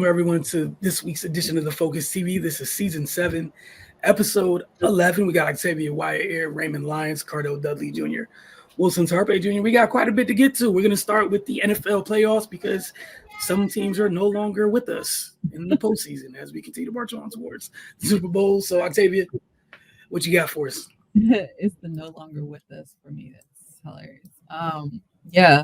Welcome everyone to this week's edition of the Focus TV. This is season 7, episode 11. We got Octavia, Wyatt Air, Raymond Lyons, Cardell Dudley Jr., Wilson Tarpe Jr. We got quite a bit to get to. We're going to start with the NFL playoffs because some teams are no longer with us in the postseason as we continue to march on towards the Super Bowl. So, Octavia, what you got for us? It's the no longer with us for me. That's hilarious. Yeah,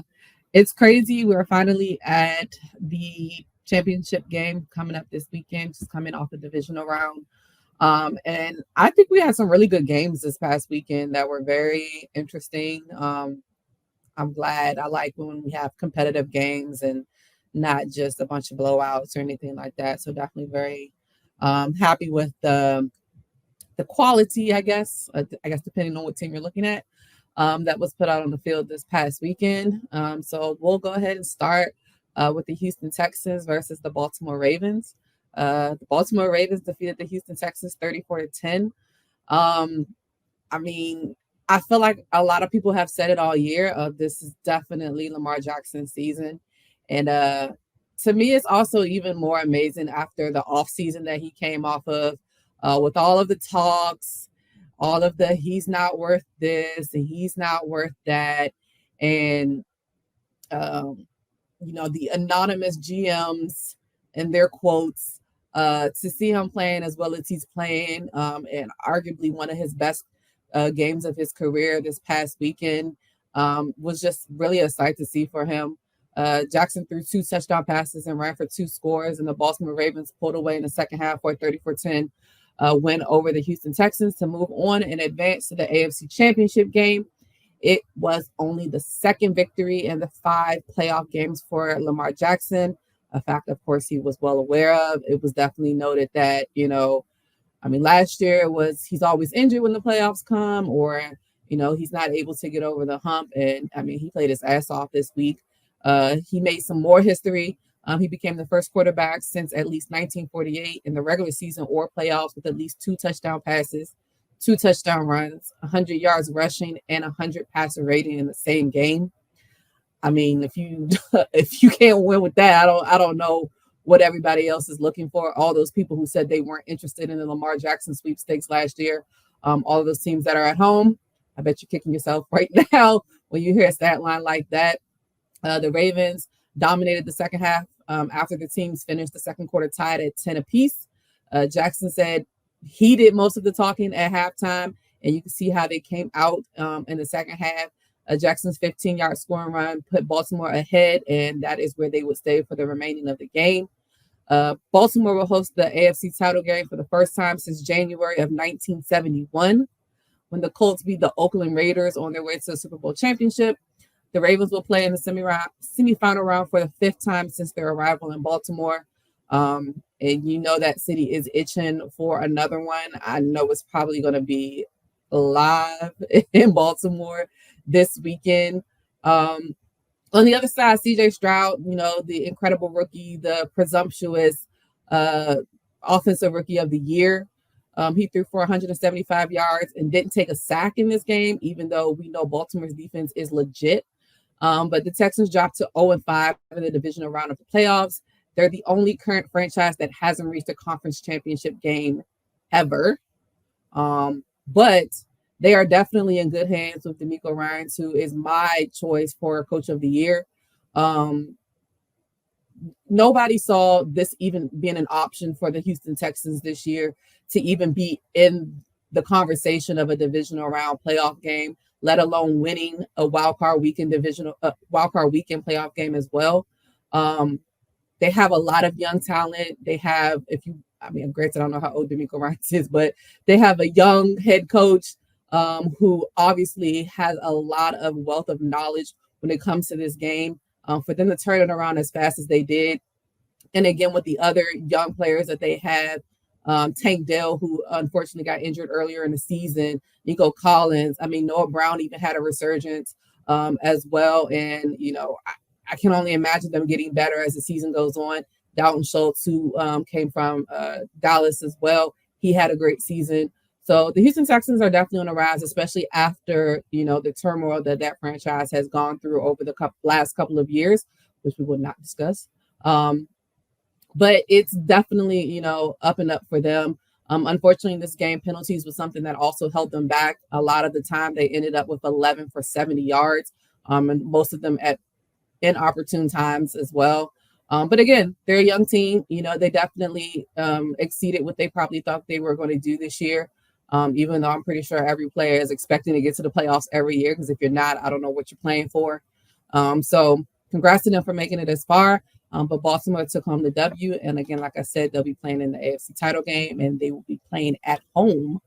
it's crazy. We're finally at the championship game coming up this weekend, just coming off the divisional round. And I think we had some really good games this past weekend that were very interesting. I'm glad. I like when we have competitive games and not just a bunch of blowouts or anything like that. So definitely very happy with the quality, I guess depending on what team you're looking at, that was put out on the field this past weekend. So we'll go ahead and start with the Houston Texans versus the Baltimore Ravens. The Baltimore Ravens defeated the Houston Texans 34-10. I mean, I feel like a lot of people have said it all year. This is definitely Lamar Jackson's season. And to me, it's also even more amazing after the offseason that he came off of, with all of the talks, all of the he's not worth this and he's not worth that. And, the anonymous GMs and their quotes, to see him playing as well as he's playing, and arguably one of his best games of his career this past weekend, was just really a sight to see for him. Jackson threw 2 touchdown passes and ran for 2 scores, and the Baltimore Ravens pulled away in the second half for a 34-10 win over the Houston Texans to move on and advance to the AFC Championship game. It was only the second victory in the 5 playoff games for Lamar Jackson, a fact, of course, he was well aware of. It was definitely noted that, last year he's always injured when the playoffs come, or, he's not able to get over the hump. And, he played his ass off this week. He made some more history. He became the first quarterback since at least 1948 in the regular season or playoffs with at least 2 touchdown passes, 2 touchdown runs, 100 yards rushing, and 100 passer rating in the same game. I mean, if you can't win with that, I don't know what everybody else is looking for. All those people who said they weren't interested in the Lamar Jackson sweepstakes last year, all of those teams that are at home, I bet you're kicking yourself right now when you hear a stat line like that. The Ravens dominated the second half after the teams finished the second quarter tied at 10 apiece. Jackson said he did most of the talking at halftime, and you can see how they came out in the second half. Jackson's 15-yard scoring run put Baltimore ahead, and that is where they would stay for the remaining of the game. Baltimore will host the AFC title game for the first time since January of 1971, when the Colts beat the Oakland Raiders on their way to the Super Bowl championship. The Ravens will play in the semifinal round for the 5th time since their arrival in Baltimore. And that city is itching for another one. I know it's probably going to be live in Baltimore this weekend. On the other side, CJ Stroud, the incredible rookie, the presumptuous offensive rookie of the year. He threw for 175 yards and didn't take a sack in this game, even though we know Baltimore's defense is legit. But the Texans dropped to 0-5 in the divisional round of the playoffs. They're the only current franchise that hasn't reached a conference championship game ever. But they are definitely in good hands with DeMeco Ryans, who is my choice for Coach of the Year. Nobody saw this even being an option for the Houston Texans this year to even be in the conversation of a divisional round playoff game, let alone winning a wild card weekend playoff game as well. They have a lot of young talent. They have, granted, I don't know how old DeMeco Ryans is, but they have a young head coach who obviously has a lot of wealth of knowledge when it comes to this game. For them to turn it around as fast as they did. And again, with the other young players that they have, Tank Dell, who unfortunately got injured earlier in the season, Nico Collins, Noah Brown even had a resurgence as well. And, I can only imagine them getting better as the season goes on. Dalton Schultz, who came from Dallas as well, he had a great season. So the Houston Texans are definitely on the rise, especially after, the turmoil that franchise has gone through over the last couple of years, which we will not discuss. but it's definitely, up and up for them. Unfortunately, in this game, penalties was something that also held them back. A lot of the time, they ended up with 11 for 70 yards, and most of them at inopportune times as well. But again, they're a young team. They definitely exceeded what they probably thought they were going to do this year. Even though I'm pretty sure every player is expecting to get to the playoffs every year, because if you're not, I don't know what you're playing for. So congrats to them for making it as far. But Baltimore took home the W. And again, like I said, they'll be playing in the AFC title game, and they will be playing at home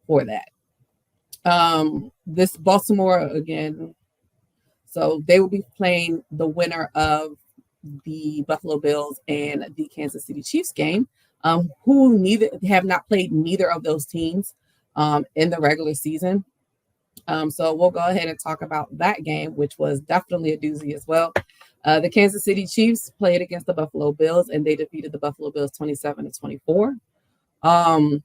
for that. This Baltimore, again, so they will be playing the winner of the Buffalo Bills and the Kansas City Chiefs game, who neither have not played neither of those teams in the regular season. So we'll go ahead and talk about that game, which was definitely a doozy as well. The Kansas City Chiefs played against the Buffalo Bills, and they defeated the Buffalo Bills 27-24. I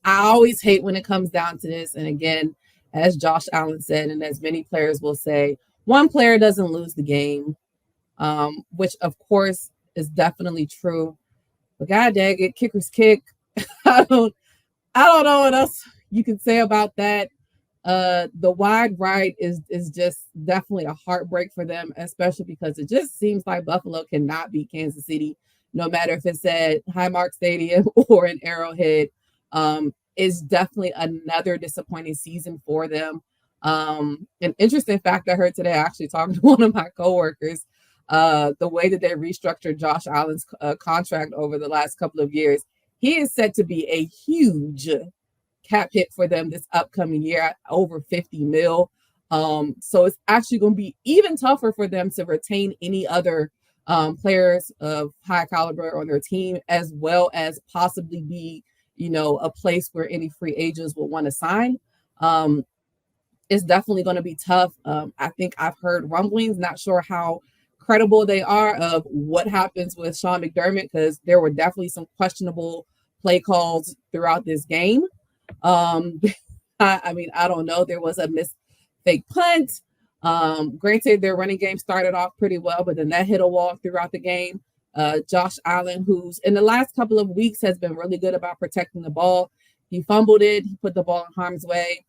always hate when it comes down to this. And again, as Josh Allen said, and as many players will say, one player doesn't lose the game, which of course is definitely true. But god dang it, kickers kick. I don't know what else you can say about that. The wide right is just definitely a heartbreak for them, especially because it just seems like Buffalo cannot beat Kansas City, no matter if it's at Highmark Stadium or in Arrowhead. Is definitely another disappointing season for them. An interesting fact I heard today, actually talking to one of my coworkers, the way that they restructured Josh Allen's contract over the last couple of years, he is set to be a huge cap hit for them this upcoming year at over 50 mil. So it's actually going to be even tougher for them to retain any other players of high caliber on their team, as well as possibly be, a place where any free agents will want to sign. It's definitely going to be tough. I think I've heard rumblings, not sure how credible they are, of what happens with Sean McDermott, because there were definitely some questionable play calls throughout this game. I mean, I don't know. There was a missed fake punt. Granted, their running game started off pretty well, but then that hit a wall throughout the game. Josh Allen, who's in the last couple of weeks has been really good about protecting the ball. He fumbled it. He put the ball in harm's way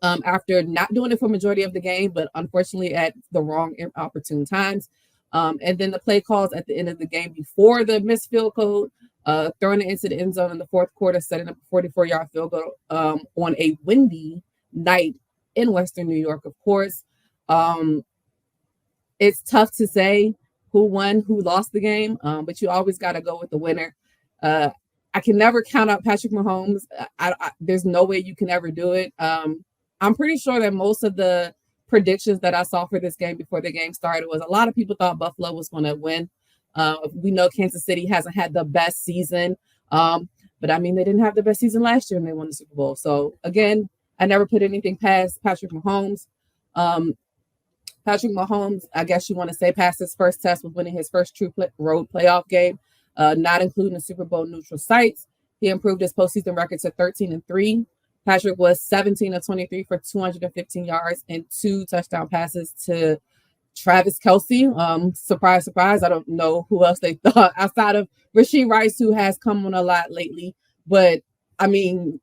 after not doing it for majority of the game, but unfortunately at the wrong opportune times. And then the play calls at the end of the game before the missed field goal, throwing it into the end zone in the fourth quarter, setting up a 44-yard field goal on a windy night in Western New York, of course. It's tough to say who won, who lost the game, but you always got to go with the winner. I can never count out Patrick Mahomes. There's no way you can ever do it. I'm pretty sure that most of the predictions that I saw for this game before the game started was a lot of people thought Buffalo was going to win. We know Kansas City hasn't had the best season, but I mean, they didn't have the best season last year and they won the Super Bowl. So again, I never put anything past Patrick Mahomes. Patrick Mahomes, I guess you want to say, passed his first test with winning his first true road playoff game, not including the Super Bowl neutral sites. He improved his postseason record to 13-3. Patrick was 17-23 for 215 yards and 2 touchdown passes to Travis Kelce. Surprise, surprise. I don't know who else they thought outside of Rashee Rice, who has come on a lot lately. But, I mean,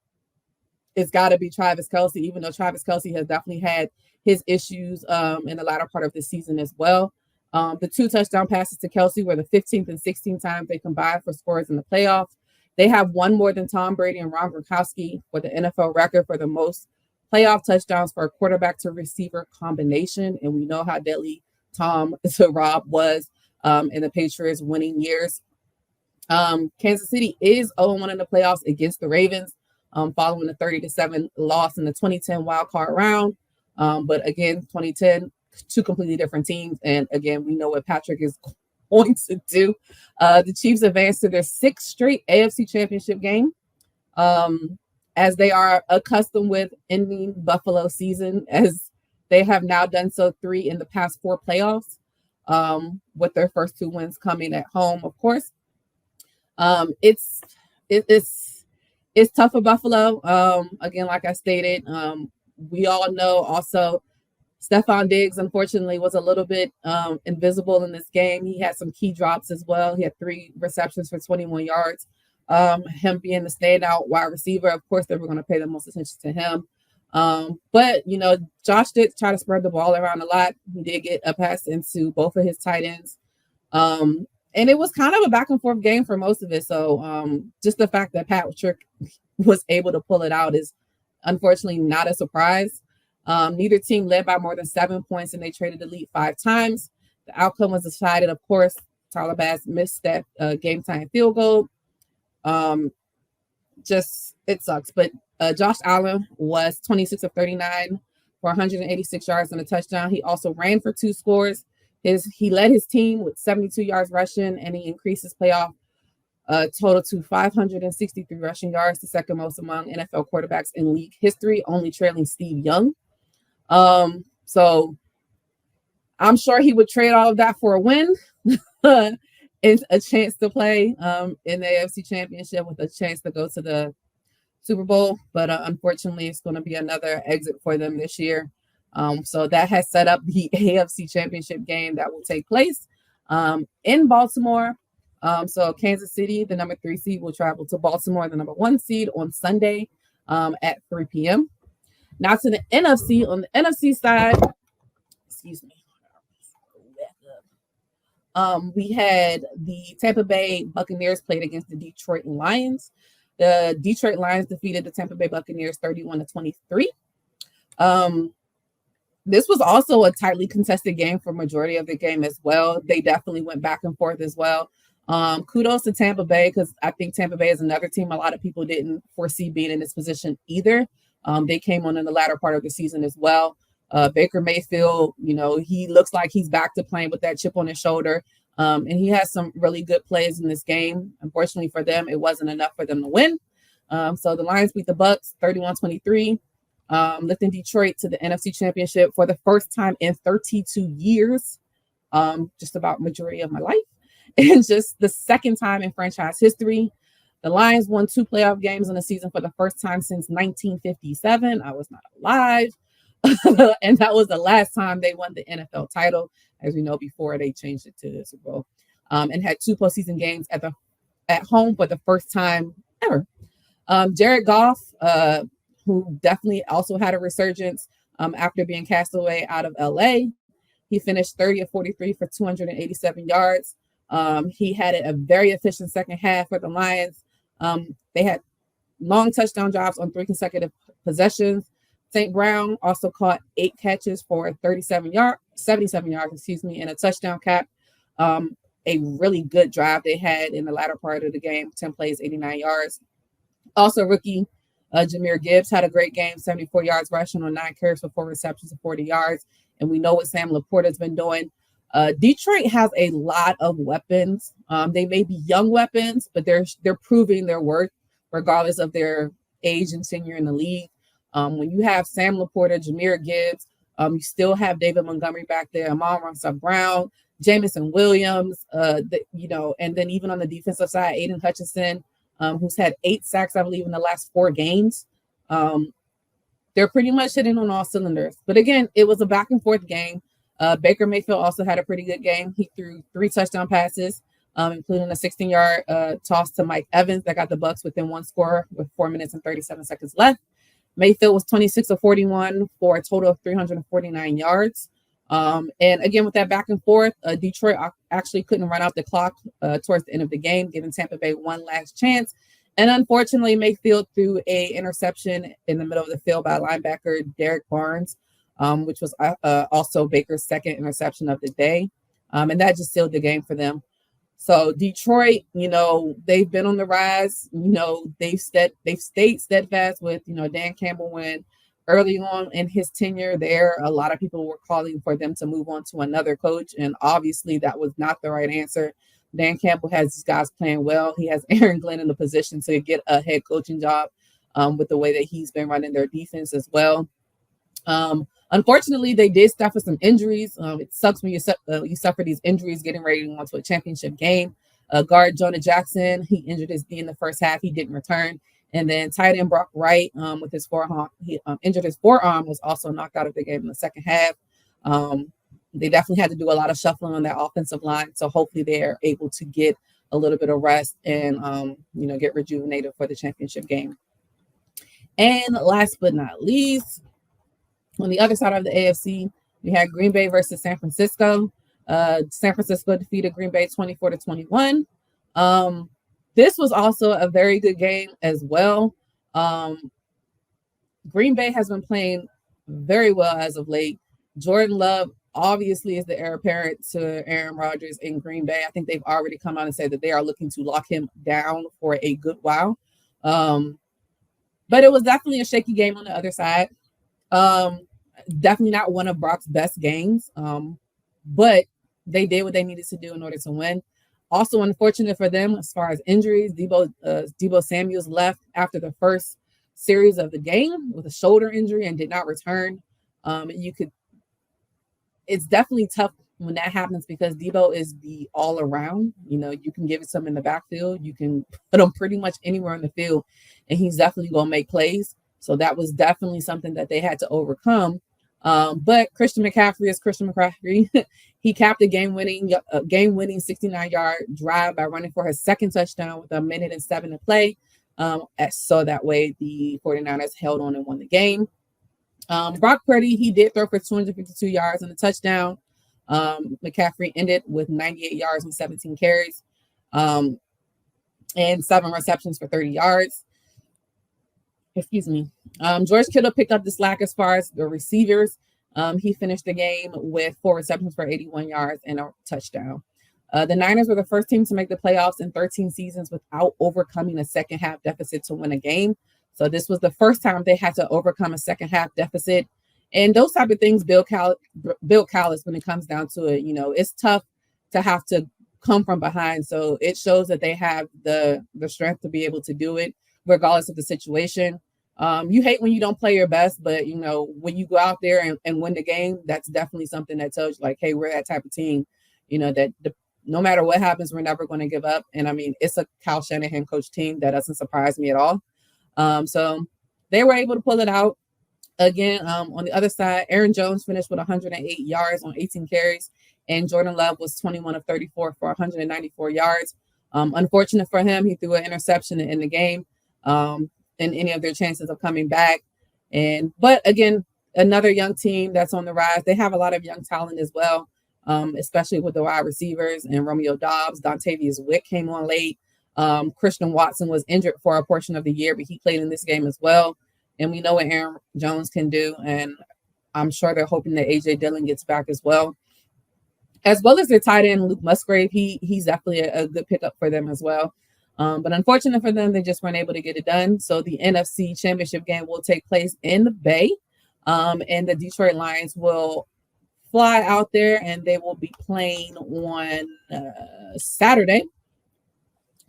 it's got to be Travis Kelce, even though Travis Kelce has definitely had his issues in the latter part of the season as well. The 2 touchdown passes to Kelce were the 15th and 16th times they combined for scores in the playoffs. They have one more than Tom Brady and Ron Gronkowski for the NFL record for the most playoff touchdowns for a quarterback to receiver combination. And we know how deadly Tom to Rob was in the Patriots winning years. Kansas City is 0-1 in the playoffs against the Ravens, following the 30-7 loss in the 2010 wild card round. But again, 2010, 2 completely different teams. And again, we know what Patrick is going to do. The Chiefs advanced to their 6th straight AFC Championship game, as they are accustomed with ending Buffalo season, as they have now done so 3 in the past 4 playoffs, with their first 2 wins coming at home, of course. It's tough for Buffalo. Again, like I stated, we all know also Stephon Diggs, unfortunately, was a little bit invisible in this game. He had some key drops as well. He had 3 receptions for 21 yards. Him being the standout wide receiver, of course, they were going to pay the most attention to him. But, Josh did try to spread the ball around a lot. He did get a pass into both of his tight ends. And it was kind of a back and forth game for most of it. So just the fact that Patrick was able to pull it out is unfortunately not a surprise. Neither team led by more than 7 points, and they traded the lead 5 times. The outcome was decided, of course. Tyler Bass missed that game time field goal. It sucks. But Josh Allen was 26 of 39 for 186 yards and a touchdown. He also ran for 2 scores. He led his team with 72 yards rushing, and he increased his playoff total to 563 rushing yards, the second most among NFL quarterbacks in league history, only trailing Steve Young. So I'm sure he would trade all of that for a win and a chance to play in the AFC Championship with a chance to go to the Super Bowl. But unfortunately, it's going to be another exit for them this year. So that has set up the AFC Championship game that will take place in Baltimore. So Kansas City, the number 3 seed, will travel to Baltimore, the number 1 seed, on Sunday at 3 p.m. Now to the NFC. On the NFC side, excuse me. We had the Tampa Bay Buccaneers played against the Detroit Lions. The Detroit Lions defeated the Tampa Bay Buccaneers 31-23. This was also a tightly contested game for majority of the game as well. They definitely went back and forth as well. Kudos to Tampa Bay, because I think Tampa Bay is another team a lot of people didn't foresee being in this position either. They came on in the latter part of the season as well. Baker Mayfield, he looks like he's back to playing with that chip on his shoulder. And he has some really good plays in this game. Unfortunately for them, it wasn't enough for them to win. So the Lions beat the Bucs 31-23, lifting Detroit to the NFC Championship for the first time in 32 years, just about majority of my life, and just the second time in franchise history. The Lions won 2 playoff games in the season for the first time since 1957. I was not alive. And that was the last time they won the NFL title, as we know, before they changed it to the Super Bowl, and had 2 postseason games at home for the first time ever. Jared Goff, who definitely also had a resurgence after being cast away out of LA. He finished 30 of 43 for 287 yards. He had a very efficient second half for the Lions. They had long touchdown drives on 3 consecutive possessions. St. Brown also caught 8 catches for 77 yards, and a touchdown cap. A really good drive they had in the latter part of the game, 10 plays, 89 yards. Also, rookie Jahmyr Gibbs had a great game, 74 yards rushing on 9 carries for 4 receptions of 40 yards. And we know what Sam Laporta's been doing. Detroit has a lot of weapons. They may be young weapons, but they're proving their worth regardless of their age and tenure in the league. When you have Sam Laporta, Jahmyr Gibbs, you still have David Montgomery back there, Amon-Ra St. Brown, Jamison Williams, and then even on the defensive side, Aiden Hutchinson, who's had 8 sacks, I believe, in the last 4 games. They're pretty much hitting on all cylinders. But again, it was a back and forth game. Baker Mayfield also had a pretty good game. He threw 3 touchdown passes, including a 16-yard toss to Mike Evans that got the Bucs within 1 score with 4 minutes and 37 seconds left. Mayfield was 26 of 41 for a total of 349 yards. And again, with that back and forth, Detroit actually couldn't run out the clock towards the end of the game, giving Tampa Bay one last chance. And unfortunately, Mayfield threw an interception in the middle of the field by linebacker Derek Barnes, which was also Baker's second interception of the day. And that just sealed the game for them. So Detroit, they've been on the rise. They've stayed steadfast with, Dan Campbell when early on in his tenure there, a lot of people were calling for them to move on to another coach. And obviously that was not the right answer. Dan Campbell has these guys playing well. He has Aaron Glenn in the position to get a head coaching job with the way that he's been running their defense as well. Unfortunately, they did suffer some injuries. It sucks when you suffer these injuries getting ready to go into a championship game. Guard Jonah Jackson, he injured his knee in the first half. He didn't return. And then tight end Brock Wright with his forearm, he injured his forearm, was also knocked out of the game in the second half. They definitely had to do a lot of shuffling on that offensive line. So hopefully they're able to get a little bit of rest and, get rejuvenated for the championship game. And last but not least, on the other side of the AFC, we had Green Bay versus San Francisco. San Francisco defeated Green Bay 24-21. This was also a very good game as well. Green Bay has been playing very well as of late. Jordan Love obviously is the heir apparent to Aaron Rodgers in Green Bay. I think they've already come out and said that they are looking to lock him down for a good while. But it was definitely a shaky game on the other side. Definitely not one of Brock's best games. But they did what they needed to do in order to win. Also unfortunate for them as far as injuries. Deebo Samuels left after the first series of the game with a shoulder injury and did not return. It's definitely tough when that happens because Deebo is the all around. You can give it to him in the backfield. You can put him pretty much anywhere in the field, and he's definitely going to make plays. So that was definitely something that they had to overcome. But Christian McCaffrey is Christian McCaffrey. He capped a game-winning 69-yard drive by running for his second touchdown with 1:07 to play. So that way the 49ers held on and won the game. Brock Purdy, he did throw for 252 yards and a touchdown. McCaffrey ended with 98 yards and 17 carries and 7 receptions for 30 yards. Excuse me. George Kittle picked up the slack as far as the receivers. He finished the game with 4 receptions for 81 yards and a touchdown. The Niners were the first team to make the playoffs in 13 seasons without overcoming a second half deficit to win a game. So this was the first time they had to overcome a second half deficit. And those type of things build callous when it comes down to it. It's tough to have to come from behind. So it shows that they have the strength to be able to do it, regardless of the situation. You hate when you don't play your best, but when you go out there and win the game, that's definitely something that tells you like, hey, we're that type of team, that no matter what happens, we're never going to give up. And I mean, it's a Kyle Shanahan coach team. That doesn't surprise me at all. So they were able to pull it out. Again, on the other side, Aaron Jones finished with 108 yards on 18 carries, and Jordan Love was 21 of 34 for 194 yards. Unfortunate for him, he threw an interception in the game in any of their chances of coming back. But again, another young team that's on the rise. They have a lot of young talent as well, especially with the wide receivers and Romeo Doubs. Dontavius Witt came on late. Christian Watson was injured for a portion of the year, but he played in this game as well. And we know what Aaron Jones can do. And I'm sure they're hoping that A.J. Dillon gets back as well as their tight end, Luke Musgrave. He's definitely a good pickup for them as well. But unfortunate for them, they just weren't able to get it done. So the NFC Championship game will take place in the Bay. And the Detroit Lions will fly out there, and they will be playing on Saturday.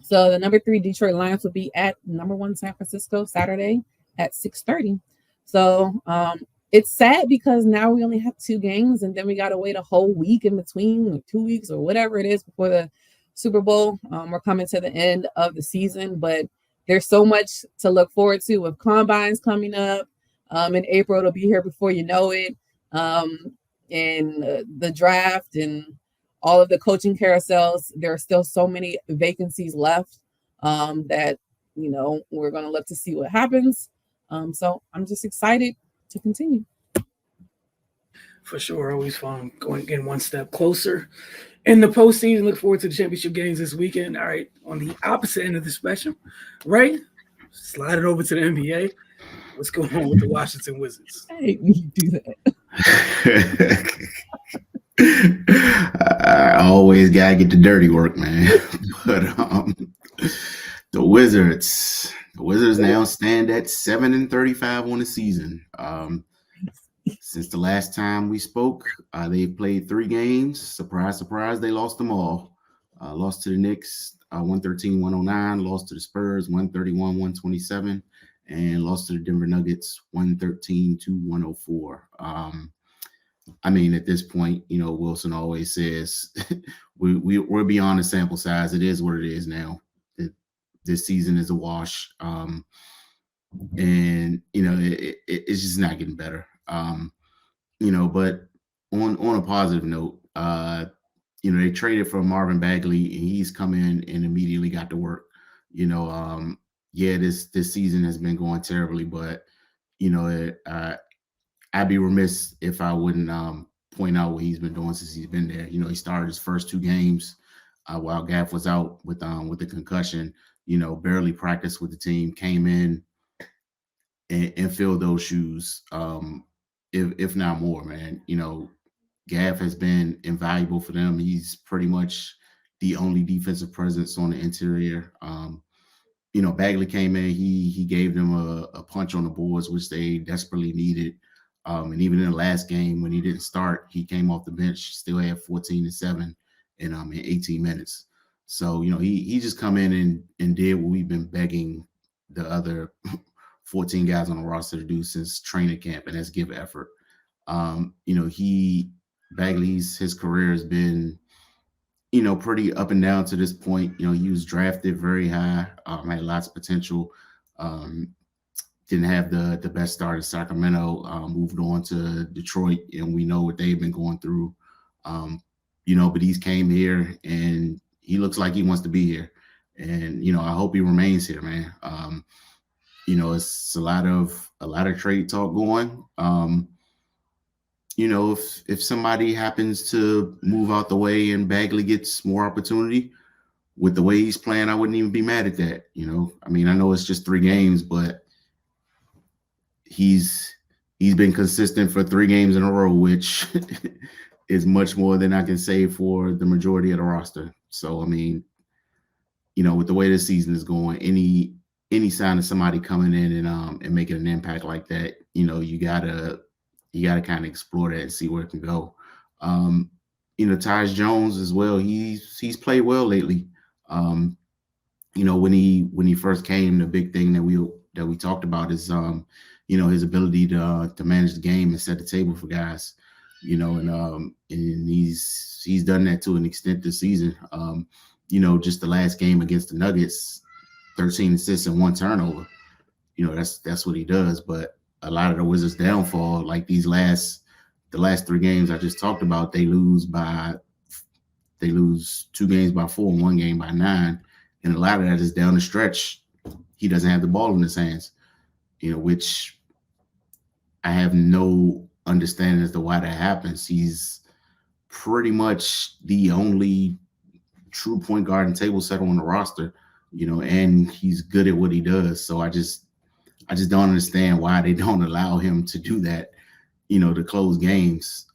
So the number 3 Detroit Lions will be at number 1 San Francisco Saturday at 6:30. So it's sad because now we only have 2 games, and then we got to wait a whole week in between, 2 weeks or whatever it is before the Super Bowl. We're coming to the end of the season, but there's so much to look forward to with combines coming up in April. It'll be here before you know it. And the draft and all of the coaching carousels. There are still so many vacancies left that, we're going to look to see what happens. So I'm just excited to continue. For sure. Always fun getting one step closer in the postseason. Look forward to the championship games this weekend. All right. On the opposite end of the spectrum, right? Slide it over to the NBA. What's going on with the Washington Wizards? I hate when you do that. I always gotta get the dirty work, man. But the Wizards now stand at 7-35 on the season. Since the last time we spoke, they've played 3 games. Surprise, surprise, they lost them all. Lost to the Knicks 113-109, lost to the Spurs 131-127, and lost to the Denver Nuggets 113-104. I mean, at this point, Wilson always says we're beyond the sample size. It is what it is now. This season is a wash, and it's just not getting better. But on a positive note, they traded for Marvin Bagley, and he's come in and immediately got to work. This season has been going terribly, but I'd be remiss if I wouldn't point out what he's been doing since he's been there. He started his first 2 games while Gaff was out with the concussion. Barely practiced with the team, came in and filled those shoes, if not more, man. Gaff has been invaluable for them. He's pretty much the only defensive presence on the interior. Bagley came in. He gave them a punch on the boards, which they desperately needed. And even in the last game when he didn't start, he came off the bench, still had 14-7 in 18 minutes. So he just come in and did what we've been begging the other 14 guys on the roster to do since training camp, and that's give effort. Bagley's his career has been pretty up and down to this point. He was drafted very high, had lots of potential. Didn't have the best start in Sacramento, moved on to Detroit, and we know what they've been going through. But he's came here, and he looks like he wants to be here. And, I hope he remains here, man. It's a lot of trade talk going. If somebody happens to move out the way and Bagley gets more opportunity with the way he's playing, I wouldn't even be mad at that. I know it's just 3 games, but he's been consistent for 3 games in a row, which is much more than I can say for the majority of the roster. So, with the way the season is going, any sign of somebody coming in and making an impact like that, you gotta kind of explore that and see where it can go. Tyus Jones as well. He's played well lately. When he first came, the big thing that we talked about is his ability to manage the game and set the table for guys. And he's done that to an extent this season. Just the last game against the Nuggets, 13 assists and 1 turnover. That's what he does. But a lot of the Wizards' downfall, like the last 3 games I just talked about, they lose 2 games by 4 and 1 game by 9. And a lot of that is down the stretch. He doesn't have the ball in his hands, which I have no understanding as to why that happens. He's pretty much the only true point guard and table setter on the roster, and he's good at what he does. So I just don't understand why they don't allow him to do that, to close games.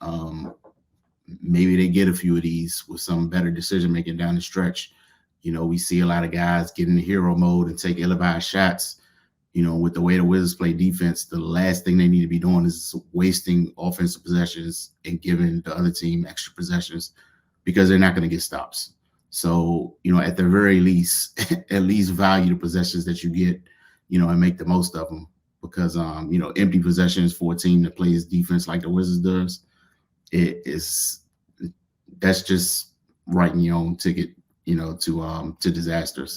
Maybe they get a few of these with some better decision making down the stretch. We see a lot of guys get in the hero mode and take ill-advised shots. With the way the Wizards play defense, the last thing they need to be doing is wasting offensive possessions and giving the other team extra possessions, because they're not going to get stops. So, at the very least, at least value the possessions that you get, and make the most of them, because, empty possessions for a team that plays defense like the Wizards does, that's just writing your own ticket, to disaster.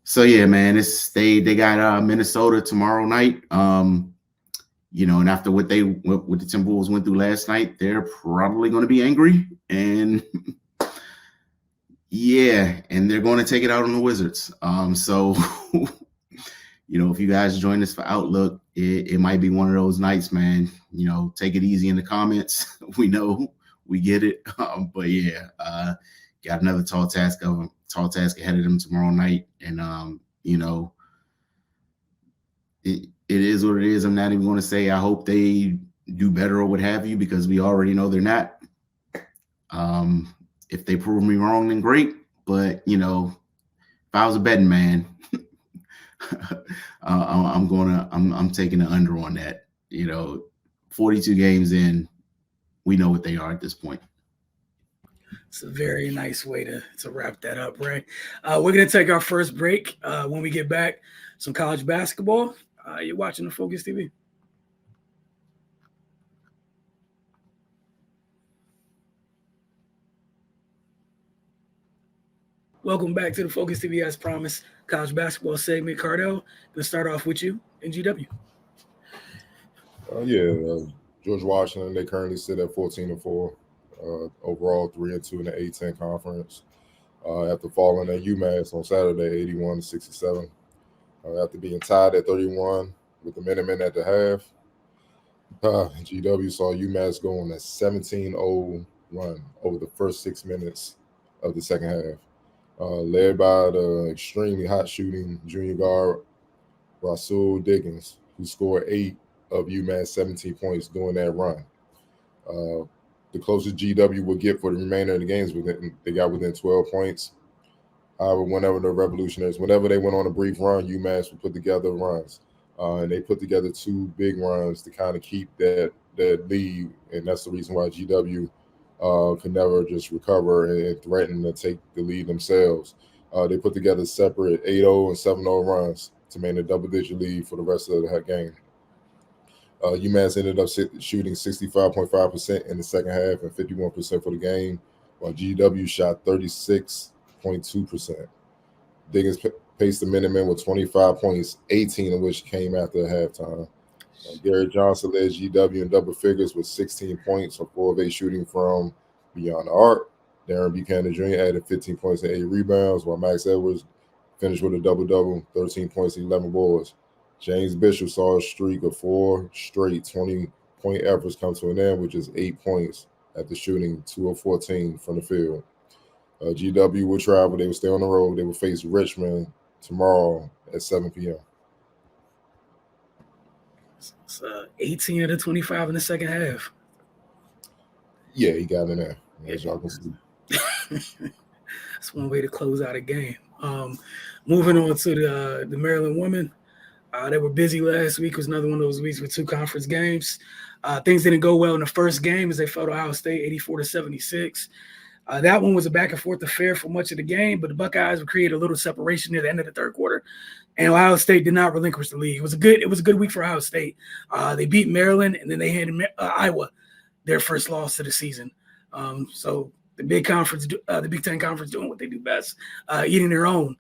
So yeah, man, they got Minnesota tomorrow night. And after what the Timberwolves went through last night, they're probably going to be angry, and yeah, and they're going to take it out on the Wizards. So if you guys join us for Outlook, it might be one of those nights, man. Take it easy in the comments. We know, we get it, but yeah, got another tall task ahead of them tomorrow night, and it is what it is. I'm not even going to say I hope they do better or what have you, because we already know they're not. If they prove me wrong, then great. But if I was a betting man, I'm taking the under on that. 42 games in, we know what they are at this point. It's a very nice way to wrap that up, Ray. We're going to take our first break. When we get back, some college basketball. You're watching the Focus TV. Welcome back to the Focus TV, as promised. College basketball segment. Cardell, going to start off with you in GW. George Washington, they currently sit at 14-4. Overall 3-2 in the A10 conference. After falling at UMass on Saturday, 81-67. After being tied at 31 with the Minutemen at the half, GW saw UMass go on a 17-0 run over the first 6 minutes of the second half, led by the extremely hot shooting junior guard Rasul Diggins, who scored 8 of UMass 17 points during that run. The closest GW would get for the remainder of the games, they got within 12 points. However, whenever they went on a brief run, UMass would put together runs. And they put together 2 big runs to kind of keep that lead, and that's the reason why GW could never just recover and threaten to take the lead themselves. They put together separate 8-0 and 7-0 runs to maintain a double-digit lead for the rest of the game. UMass ended up shooting 65.5% in the second half and 51% for the game, while GW shot 36.2%. Diggins paced the Minutemen with 25 points, 18 of which came after halftime. Garrett Johnson led GW in double figures with 16 points or 4 of 8 shooting from beyond the arc. Darren Buchanan Jr. added 15 points and 8 rebounds, while Max Edwards finished with a double-double, 13 points and 11 boards. James Bishop saw a streak of 4 straight 20-point efforts come to an end, which is 8 points after shooting 2 of 14 from the field. GW will travel. They will stay on the road. They will face Richmond tomorrow at 7 p.m. It's 18 out of 25 in the second half. Yeah, he got in there, as y'all can see. That's one way to close out a game. Moving on to the Maryland women. They were busy last week. It was another one of those weeks with 2 conference games. Things didn't go well in the first game as they fell to Ohio State 84-76. That one was a back and forth affair for much of the game, but the Buckeyes would create a little separation near the end of the third quarter, and Ohio State did not relinquish the lead. It was a good week for Ohio State. They beat Maryland, and then they handed Iowa their first loss of the season. So the Big Ten Conference doing what they do best, eating their own.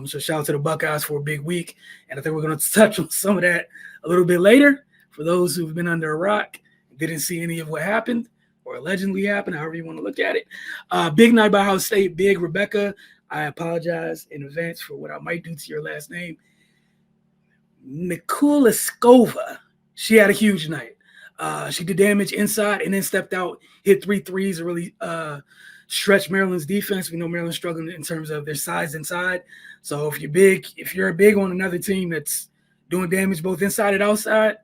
So shout out to the Buckeyes for a big week, and I think we're going to touch on some of that a little bit later. For those who've been under a rock, didn't see any of what happened, or allegedly happened, however you want to look at it. Big night by Ohio State. Big Rebecca. I apologize in advance for what I might do to your last name. Mikuliskova. She had a huge night. She did damage inside and then stepped out, hit 3 threes, and really stretched Maryland's defense. We know Maryland's struggling in terms of their size inside. So if you're big on another team that's doing damage both inside and outside,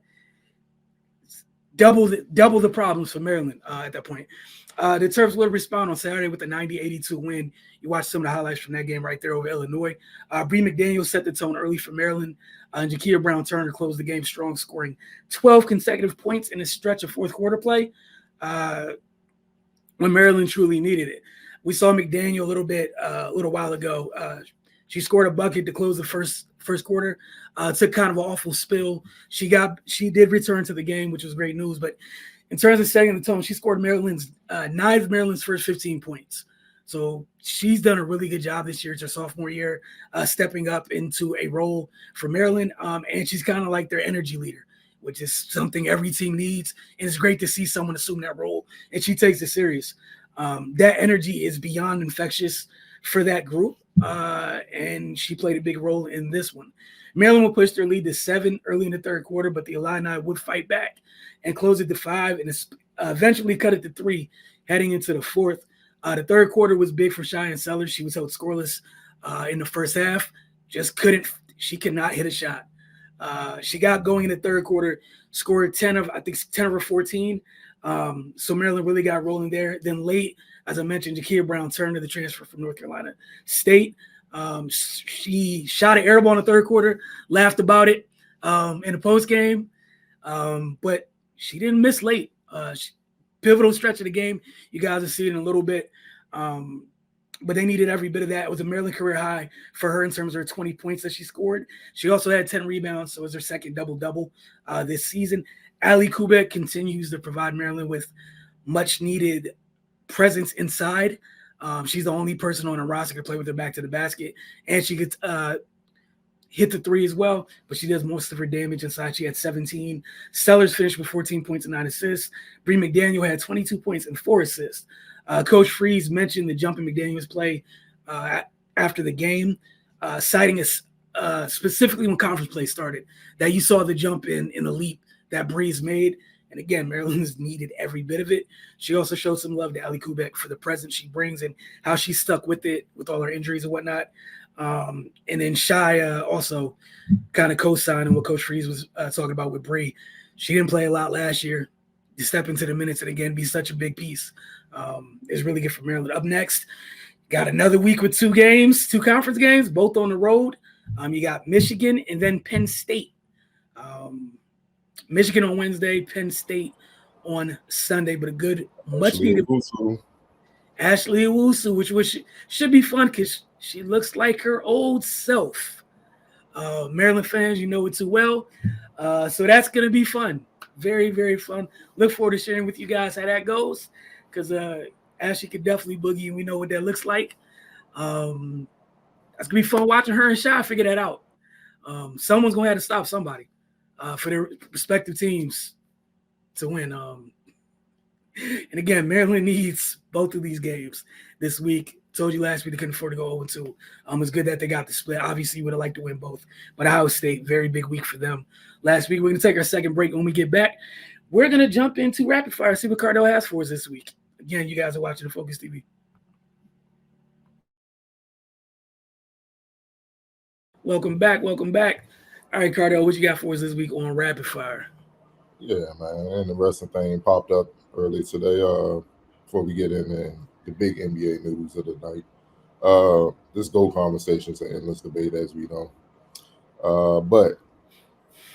double the problems for Maryland at that point. The Terps would respond on Saturday with a 90-82 win. You watch some of the highlights from that game right there over Illinois. Bree McDaniel set the tone early for Maryland. And Jakia Brown-Turner closed the game strong, scoring 12 consecutive points in a stretch of fourth quarter play when Maryland truly needed it. We saw McDaniel a little while ago. She scored a bucket to close the first quarter. Took kind of an awful spill. She did return to the game, which was great news. But in terms of setting the tone, she scored Maryland's 9 of Maryland's first 15 points. So she's done a really good job this year. It's her sophomore year, stepping up into a role for Maryland. And she's kind of like their energy leader, which is something every team needs. And it's great to see someone assume that role. And she takes it serious. That energy is beyond infectious for that group. And she played a big role in this one. Maryland would push their lead to 7 early in the third quarter, but the Illini would fight back and close it to 5 and eventually cut it to 3 heading into the fourth. The third quarter was big for Cheyenne Sellers. She was held scoreless in the first half. She could not hit a shot. She got going in the third quarter, scored 10 of her 14. So Maryland really got rolling there. Then late, as I mentioned, Jakia Brown-Turner, the transfer from North Carolina State. She shot an air ball in the third quarter, laughed about it in the post game, but she didn't miss late. Pivotal stretch of the game. You guys will see it in a little bit. But they needed every bit of that. It was a Maryland career high for her in terms of her 20 points that she scored. She also had 10 rebounds, so it was her second double-double this season. Ali Kubek continues to provide Maryland with much-needed presence inside. She's the only person on her roster to play with her back to the basket, and she could hit the three as well, but she does most of her damage inside. She had 17. Sellers finished with 14 points and 9 assists. Bree McDaniel had 22 points and 4 assists. Coach Freeze mentioned the jump in McDaniel's play after the game, citing us specifically when conference play started, that you saw the jump in the leap that Bree's made. And again, Maryland's needed every bit of it. She also showed some love to Ali Kubek for the presence she brings and how she stuck with it with all her injuries and whatnot. And then Shai also kind of co-signed what Coach Freeze was talking about with Bree. She didn't play a lot last year. To step into the minutes and again be such a big piece is really good for Maryland. Up next, got another week with 2 conference games, both on the road. You got Michigan and then Penn State. Michigan on Wednesday, Penn State on Sunday, but a good, much-needed Ashley Owusu, which should be fun because she looks like her old self. Maryland fans, you know it too well. So that's going to be fun. Very, very fun. Look forward to sharing with you guys how that goes because Ashley could definitely boogie, and we know what that looks like. That's going to be fun watching her and Shai figure that out. Someone's going to have to stop somebody for their respective teams to win. And again, Maryland needs both of these games this week. Told you last week they couldn't afford to go 0-2. It's good that they got the split. Obviously, you would have liked to win both. But Ohio State, very big week for them. Last week, we're going to take our second break. When we get back, we're going to jump into Rapid Fire, see what Cardell has for us this week. Again, you guys are watching the Focus TV. Welcome back. All right, Cardell, what you got for us this week on Rapid Fire? Yeah, man. And the wrestling thing popped up earlier today before we get into the big NBA news of the night. This GOAT conversation is an endless debate, as we know. But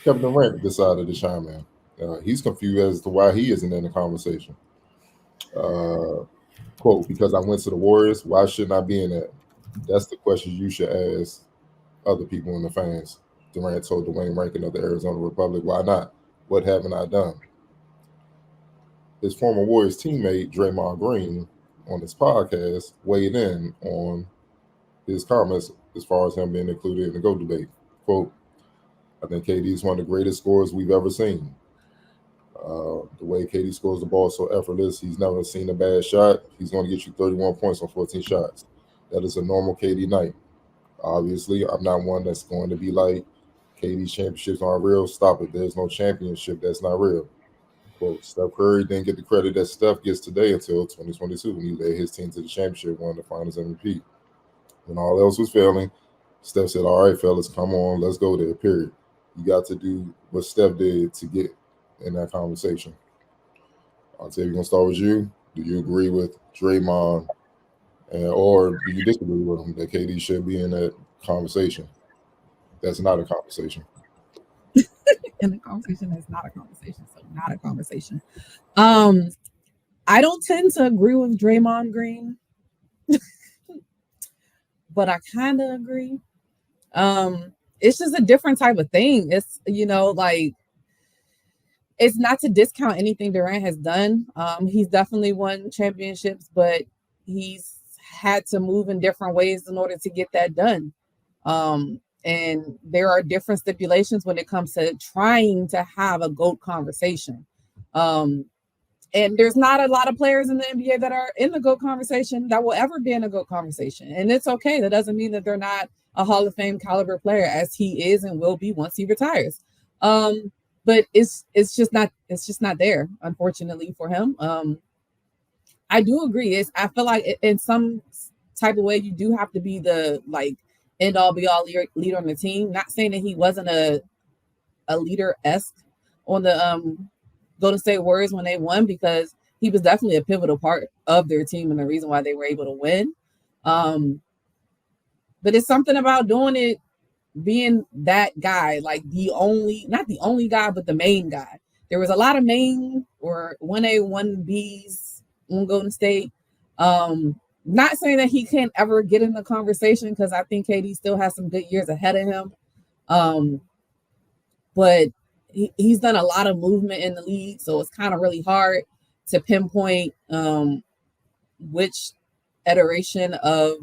Kevin Durant decided to chime in. He's confused as to why he isn't in the conversation. Quote, because I went to the Warriors, why shouldn't I be in that? That's the question you should ask other people in the fans. Durant told Dwayne Rankin of the Arizona Republic, why not? What haven't I done? His former Warriors teammate, Draymond Green, on his podcast, weighed in on his comments as far as him being included in the GOAT debate. Quote, I think KD is one of the greatest scorers we've ever seen. The way KD scores the ball is so effortless, he's never seen a bad shot. He's going to get you 31 points on 14 shots. That is a normal KD night. Obviously, I'm not one that's going to be like, KD's championships aren't real. Stop it. There's no championship that's not real. Quote, Steph Curry didn't get the credit that Steph gets today until 2022 when he led his team to the championship, won the finals MVP. When all else was failing, Steph said, all right, fellas, come on, let's go there, period. You got to do what Steph did to get in that conversation. Octavia, going to start with you. Do you agree with Draymond or do you disagree with him that KD should be in that conversation? That's not a conversation. And the conversation is not a conversation, so not a conversation. I don't tend to agree with Draymond Green, but I kind of agree. It's just a different type of thing. It's, like, it's not to discount anything Durant has done. He's definitely won championships, but he's had to move in different ways in order to get that done. And there are different stipulations when it comes to trying to have a GOAT conversation. And there's not a lot of players in the NBA that are in the GOAT conversation that will ever be in a GOAT conversation. And it's okay. That doesn't mean that they're not a Hall of Fame caliber player, as he is and will be once he retires. But it's just not there, unfortunately, for him. I do agree. I feel like in some type of way, you do have to be the end all be all leader on the team. Not saying that he wasn't a leader-esque on the Golden State Warriors when they won, because he was definitely a pivotal part of their team and the reason why they were able to win. But it's something about doing it, being that guy, like not the only guy, but the main guy. There was a lot of main or 1A, 1Bs on Golden State. Not saying that he can't ever get in the conversation, because I think KD still has some good years ahead of him. But he's done a lot of movement in the league, so it's kind of really hard to pinpoint which iteration of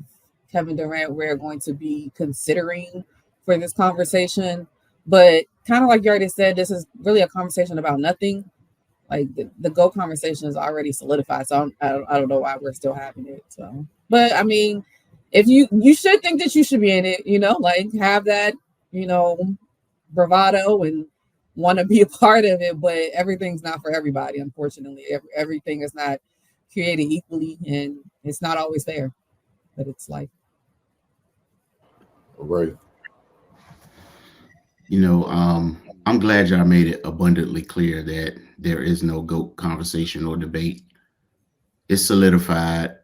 Kevin Durant we're going to be considering for this conversation. But kind of like you already said, this is really a conversation about nothing. Like the GOAT conversation is already solidified. So I don't know why we're still having it. So, but I mean, if you should think that you should be in it, like have that, bravado and want to be a part of it. But everything's not for everybody, unfortunately. Everything is not created equally, and it's not always fair. But it's life. Right. I'm glad y'all made it abundantly clear that there is no GOAT conversation or debate. It's solidified.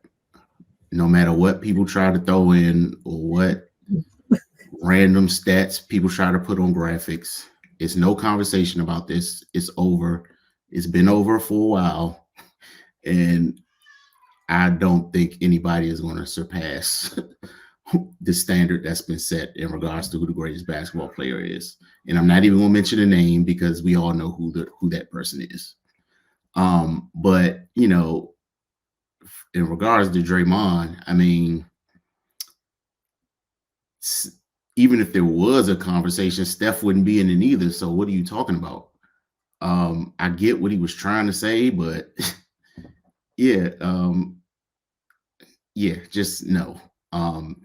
No matter what people try to throw in or what random stats people try to put on graphics, it's no conversation about this. It's over. It's been over for a while. And I don't think anybody is going to surpass the standard that's been set in regards to who the greatest basketball player is. And I'm not even going to mention a name because we all know who that person is. But, in regards to Draymond, I mean, even if there was a conversation, Steph wouldn't be in it either. So what are you talking about? I get what he was trying to say, but yeah, just no. And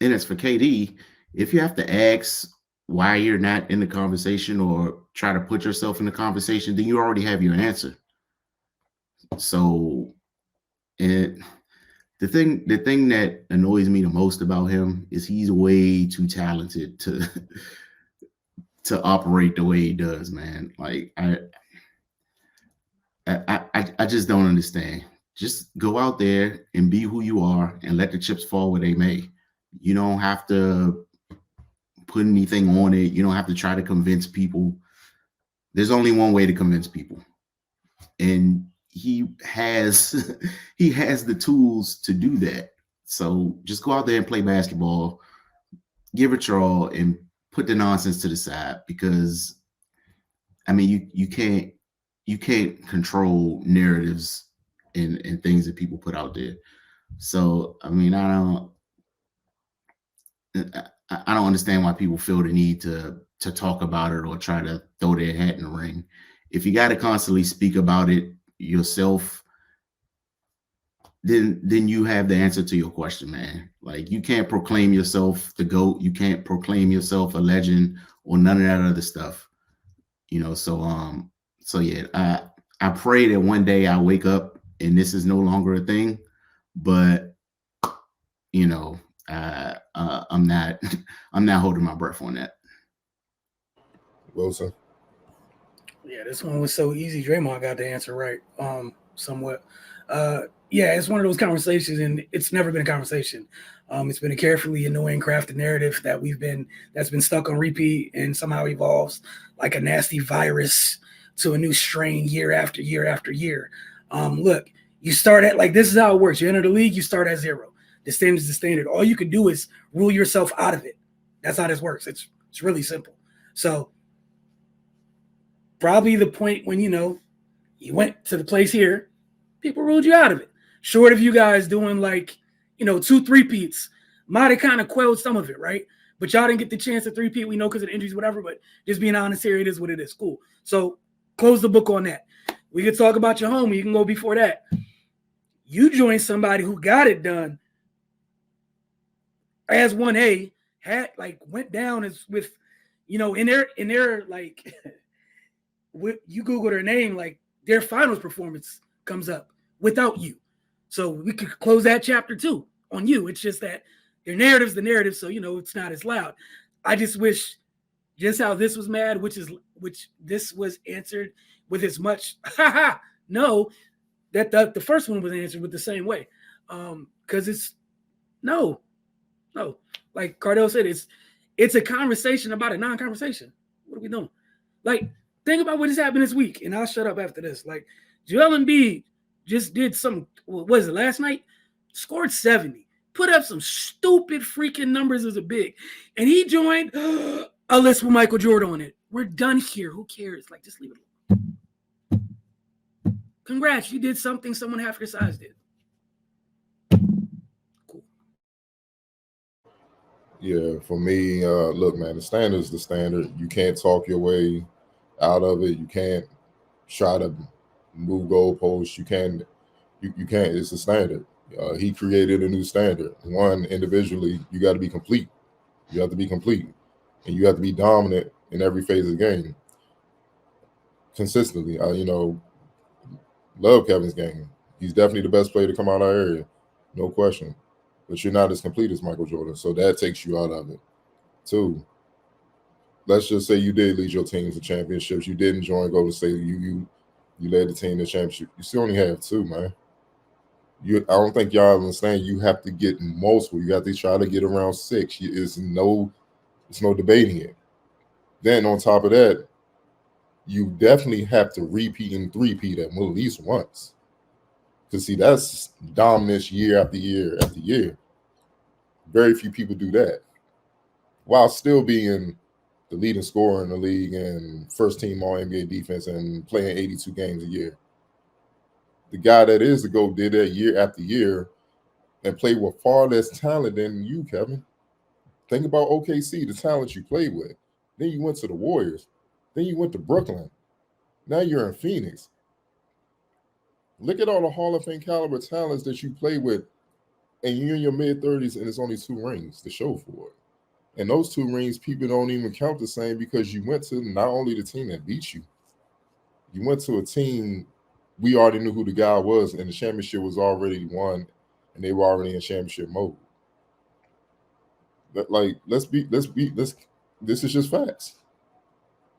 as for KD, if you have to ask why you're not in the conversation or try to put yourself in the conversation, then you already have your answer. So, and the thing that annoys me the most about him is he's way too talented to operate the way he does, man. Like I just don't understand. Just go out there and be who you are and let the chips fall where they may. You don't have to put anything on it. You don't have to try to convince people. There's only one way to convince people. And he has the tools to do that. So just go out there and play basketball, give it your all, and put the nonsense to the side, because I mean you can't control narratives and things that people put out there. So I mean I don't understand why people feel the need to talk about it or try to throw their hat in the ring. If you got to constantly speak about it yourself, then you have the answer to your question, man. Like, you can't proclaim yourself the GOAT, you can't proclaim yourself a legend or none of that other stuff. So yeah, I pray that one day I wake up and this is no longer a thing, but I'm not holding my breath on that. Wilson. Yeah, this one was so easy. Draymond got the answer right, somewhat. Yeah, it's one of those conversations, and it's never been a conversation. It's been a carefully annoying crafted narrative that's been stuck on repeat and somehow evolves like a nasty virus to a new strain year after year after year. Look, you start at, like, this is how it works. You enter the league, you start at zero. The standard is the standard. All you can do is rule yourself out of it. That's how this works. It's really simple. So probably the point when, you went to the place here, people ruled you out of it. Short of you guys doing 2 3-peats, might have kind of quelled some of it, right? But y'all didn't get the chance to 3-peat. We know because of the injuries, whatever, but just being honest here, it is what it is. Cool. So close the book on that. We could talk about your homie. You can go before that. You joined somebody who got it done as 1A, went down as with, in their you Google their name, their finals performance comes up without you. So we could close that chapter too on you. It's just that your narrative's the narrative, so it's not as loud. I just wish just how this was mad, which this was answered with as much no, that the first one was answered with the same way. Because it's no. Like Cardell said, it's a conversation about a non-conversation. What are we doing? Think about what has happened this week, and I'll shut up after this. Joel Embiid just did some, what was it, last night? Scored 70. Put up some stupid freaking numbers as a big. And he joined a list with Michael Jordan on it. We're done here. Who cares? Just leave it alone. Congrats. You did something someone half your size did. Cool. Yeah, for me, look, man, the standard is the standard. You can't talk your way out of it. You can't try to move goalposts. You can't. It's a standard. He created a new standard. One, individually, you got to be complete. You have to be complete, and you have to be dominant in every phase of the game consistently. Love Kevin's game. He's definitely the best player to come out of our area, no question. But you're not as complete as Michael Jordan, so that takes you out of it. Two, let's just say you did lead your team to championships. You didn't join Golden State. You led the team to championship. You still only have two, man. I don't think y'all understand. You have to get multiple. You have to try to get around six. It's no debating it. Then on top of that, you definitely have to repeat and three-peat at least once. Because see, that's dominance year after year after year. Very few people do that, while still being the leading scorer in the league and first team All NBA defense and playing 82 games a year. The guy that is the GOAT did that year after year and played with far less talent than you, Kevin. Think about OKC, the talent you played with. Then you went to the Warriors. Then you went to Brooklyn. Now you're in Phoenix. Look at all the Hall of Fame caliber talents that you play with, and you're in your mid-30s, and it's only 2 rings to show for it. And those 2 rings, people don't even count the same because you went to not only the team that beat you, you went to a team we already knew who the guy was, and the championship was already won, and they were already in championship mode. But this is just facts.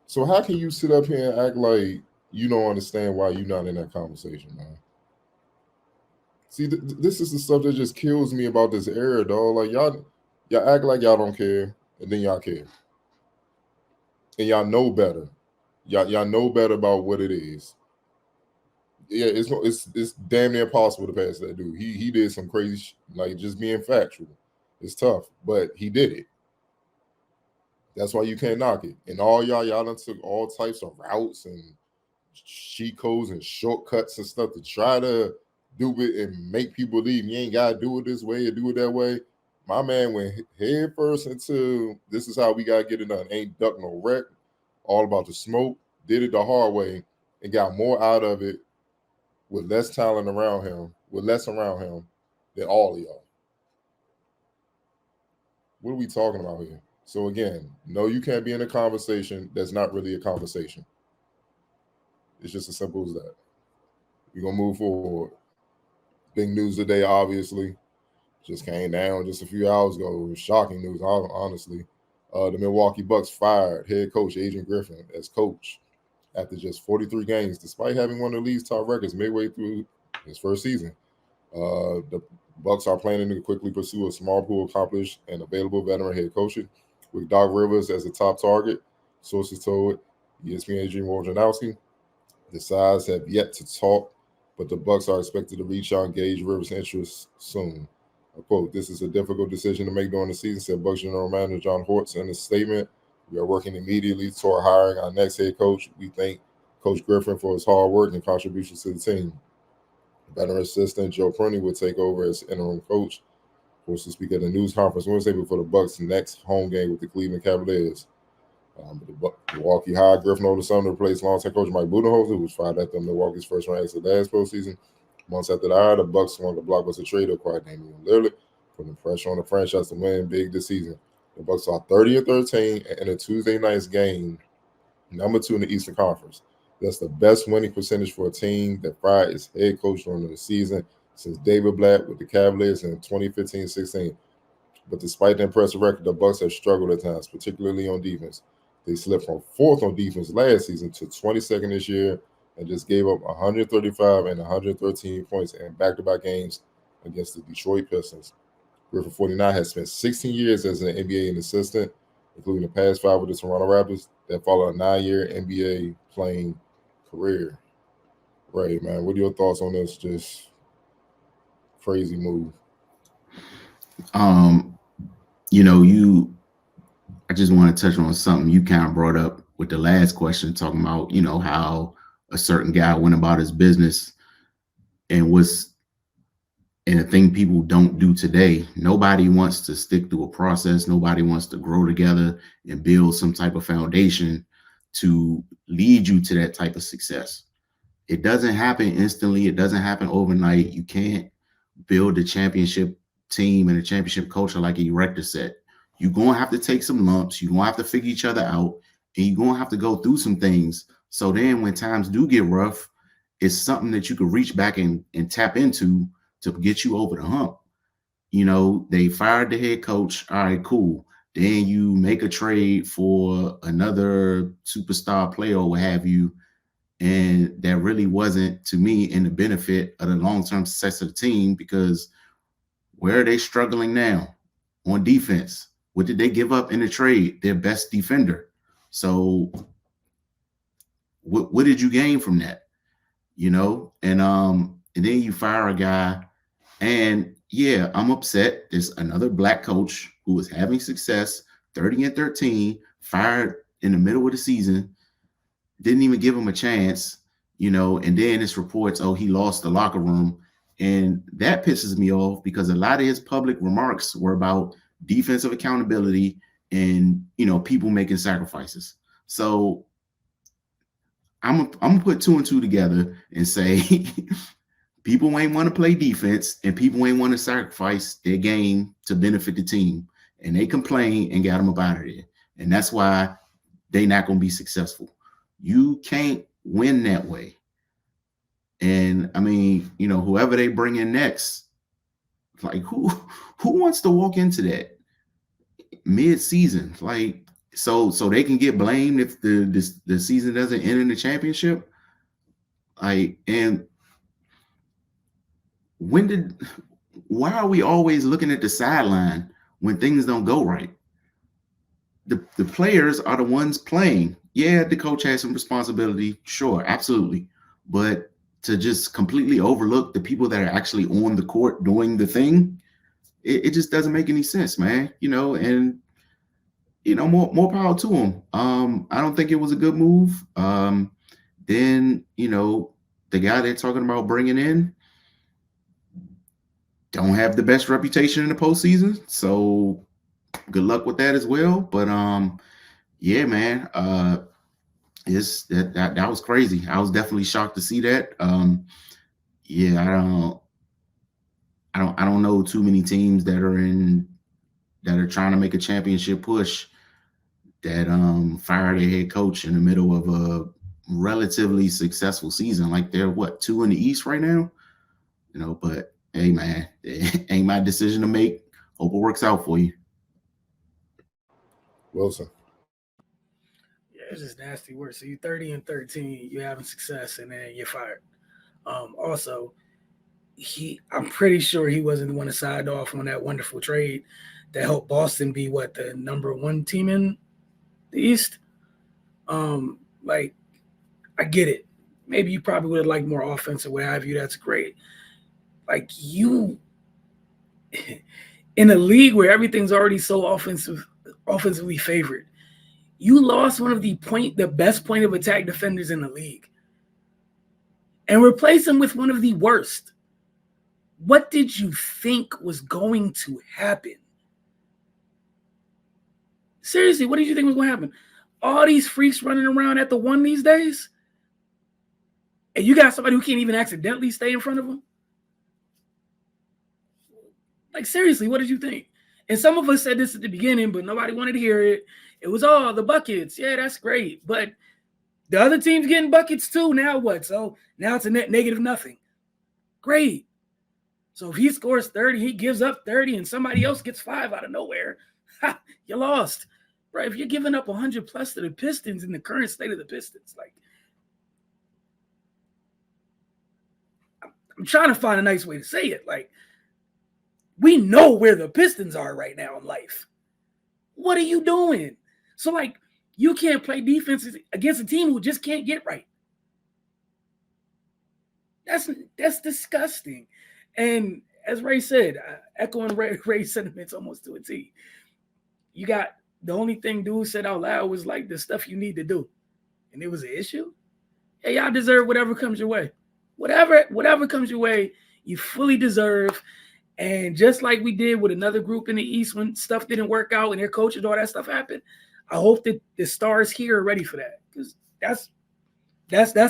So how can you sit up here and act like you don't understand why you're not in that conversation, man? See, this is the stuff that just kills me about this era, dog. Like y'all act like y'all don't care, and then y'all care, and y'all know better. Y'all know better about what it is. Yeah, it's damn near impossible to pass that dude. He did some crazy like just being factual. It's tough, but he did it. That's why you can't knock it. And all y'all done took all types of routes and cheat codes and shortcuts and stuff to try to do it and make people believe you ain't gotta do it this way or do it that way. My man went head first into this is how we gotta get it done. Ain't duck no wreck. All about the smoke. Did it the hard way and got more out of it with less talent around him, with less around him than all of y'all. What are we talking about here? So again, no, you can't be in a conversation that's not really a conversation. It's just as simple as that. We're going to move forward. Big news today, obviously. Just came down just a few hours ago. It was shocking news, honestly. The Milwaukee Bucks fired head coach Adrian Griffin as coach after just 43 games, despite having one of the league's top records midway through his first season. The Bucks are planning to quickly pursue a small pool of accomplished and available veteran head coaches, with Doc Rivers as the top target. Sources told ESPN Adrian Wojnarowski. The sides have yet to talk, but the Bucks are expected to reach out and gauge Rivers' interest soon. I quote, "This is a difficult decision to make during the season," said Bucks General Manager John Hortz in a statement. "We are working immediately toward hiring our next head coach. We thank Coach Griffin for his hard work and contributions to the team." Veteran assistant Joe Prunty will take over as interim coach. Forced to speak at a news conference Wednesday before the Bucks' next home game with the Cleveland Cavaliers. Milwaukee hired Griffin over the summer to replace longtime coach Mike Budenholzer, who was fired after Milwaukee's first-round exit last postseason. Months after the hire, the Bucks swung a blockbuster trade to acquire Damian Lillard, putting pressure on the franchise to win big this season. The Bucks are 30-13 in a Tuesday night's game, number 2 in the Eastern Conference. That's the best winning percentage for a team that fired its head coach during the season since David Blatt with the Cavaliers in 2015-16. But despite the impressive record, the Bucks have struggled at times, particularly on defense. They slipped from 4th on defense last season to 22nd this year and just gave up 135 and 113 points in back-to-back games against the Detroit Pistons. Griffin 49 has spent 16 years as an NBA assistant, including the past 5 with the Toronto Raptors that followed a 9-year NBA playing career. Right, man. What are your thoughts on this? Just crazy move. I just want to touch on something you kind of brought up with the last question, talking about, how a certain guy went about his business and And the thing people don't do today, nobody wants to stick through a process. Nobody wants to grow together and build some type of foundation to lead you to that type of success. It doesn't happen instantly. It doesn't happen overnight. You can't build a championship team and a championship culture like a erector said. You're going to have to take some lumps. You're going to have to figure each other out. And you're going to have to go through some things. So then when times do get rough, it's something that you could reach back and tap into to get you over the hump. You know, they fired the head coach. All right, cool. Then you make a trade for another superstar player or what have you. And that really wasn't, to me, in the benefit of the long-term success of the team, because where are they struggling now on defense? What did they give up in the trade? Their best defender. So what did you gain from that? You know, and then you fire a guy. And yeah, I'm upset. There's another black coach who was having success, 30-13, fired in the middle of the season, didn't even give him a chance, you know, and then it's reports, oh, he lost the locker room. And that pisses me off because a lot of his public remarks were about defensive accountability and, you know, people making sacrifices. So I'm gonna put two and two together and say people ain't want to play defense and people ain't want to sacrifice their game to benefit the team. And they complain and got them up out of there. And that's why they're not going to be successful. You can't win that way. And I mean, you know, whoever they bring in next, like who wants to walk into that mid-season? Like, so they can get blamed if the season doesn't end in the championship. Like, and why are we always looking at the sideline when things don't go right? The players are the ones playing. Yeah, the coach has some responsibility. Sure, absolutely. But to just completely overlook the people that are actually on the court doing the thing, it just doesn't make any sense, man. You know, and you know, more power to them. I don't think it was a good move. Then, you know, the guy they're talking about bringing in don't have the best reputation in the postseason. So good luck with that as well. But yeah, man, it's that was crazy. I was definitely shocked to see that. Yeah, I don't know too many teams that are trying to make a championship push that fire their head coach in the middle of a relatively successful season. Like they're what, 2 in the East right now? You know, but hey man, it ain't my decision to make. Hope it works out for you. Wilson. Yeah, it's just nasty work. So you 30-13, you're having success, and then you're fired. Also, I'm pretty sure he wasn't the one to sign off on that wonderful trade that helped Boston be what, the number 1 team in the East. Like, I get it. Maybe you probably would have liked more offense or what have you. That's great. Like, you in a league where everything's already so offensively favored, you lost one of the best point of attack defenders in the league and replace him with one of the worst. What did you think was going to happen? Seriously, what did you think was going to happen? All these freaks running around at the 1 these days, and you got somebody who can't even accidentally stay in front of them? Like, seriously, what did you think? And some of us said this at the beginning, but nobody wanted to hear it. It was all the buckets. Yeah, that's great. But the other team's getting buckets too. Now what? So now it's a net negative nothing. Great. So if he scores 30, he gives up 30, and somebody else gets 5 out of nowhere, you lost. Bro, if you're giving up 100 plus to the Pistons in the current state of the Pistons, like, I'm trying to find a nice way to say it. Like, we know where the Pistons are right now in life. What are you doing? So, like, you can't play defense against a team who just can't get right. That's disgusting. And as Ray said, echoing Ray's sentiments almost to a T, you got the only thing dude said out loud was like the stuff you need to do. And it was an issue. Hey, y'all deserve whatever comes your way. Whatever comes your way, you fully deserve. And just like we did with another group in the East when stuff didn't work out and their coach and all that stuff happened, I hope that the stars here are ready for that, because that's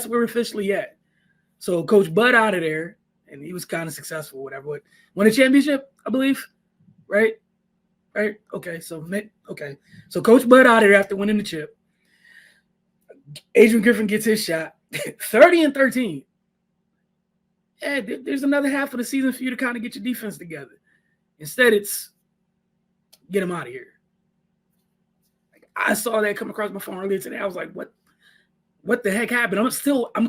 where we're officially at. So Coach Bud out of there, and he was kind of successful, whatever. But won a championship, I believe, right? Right? Okay, so Coach Bud out of there after winning the chip. Adrian Griffin gets his shot, 30-13. Yeah, there's another half of the season for you to kind of get your defense together. Instead, it's get him out of here. Like, I saw that come across my phone earlier today. I was like, what the heck happened? I'm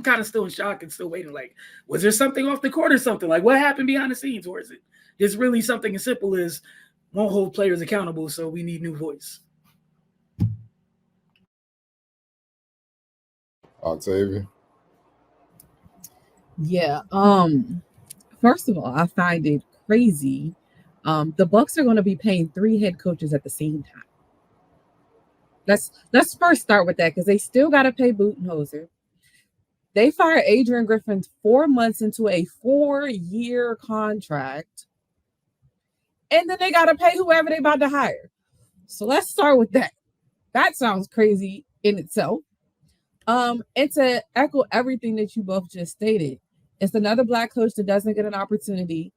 kind of still in shock and still waiting. Like, was there something off the court or something? Like, what happened behind the scenes? Or is it just really something as simple as won't hold players accountable, so we need new voice? Octavia. Yeah. First of all, I find it crazy. The Bucks are going to be paying 3 head coaches at the same time. Let's first start with that, because they still got to pay Budenholzer. They fired Adrian Griffin 4 months into a 4-year contract, and then they got to pay whoever they about to hire. So let's start with that. That sounds crazy in itself. And to echo everything that you both just stated, it's another Black coach that doesn't get an opportunity.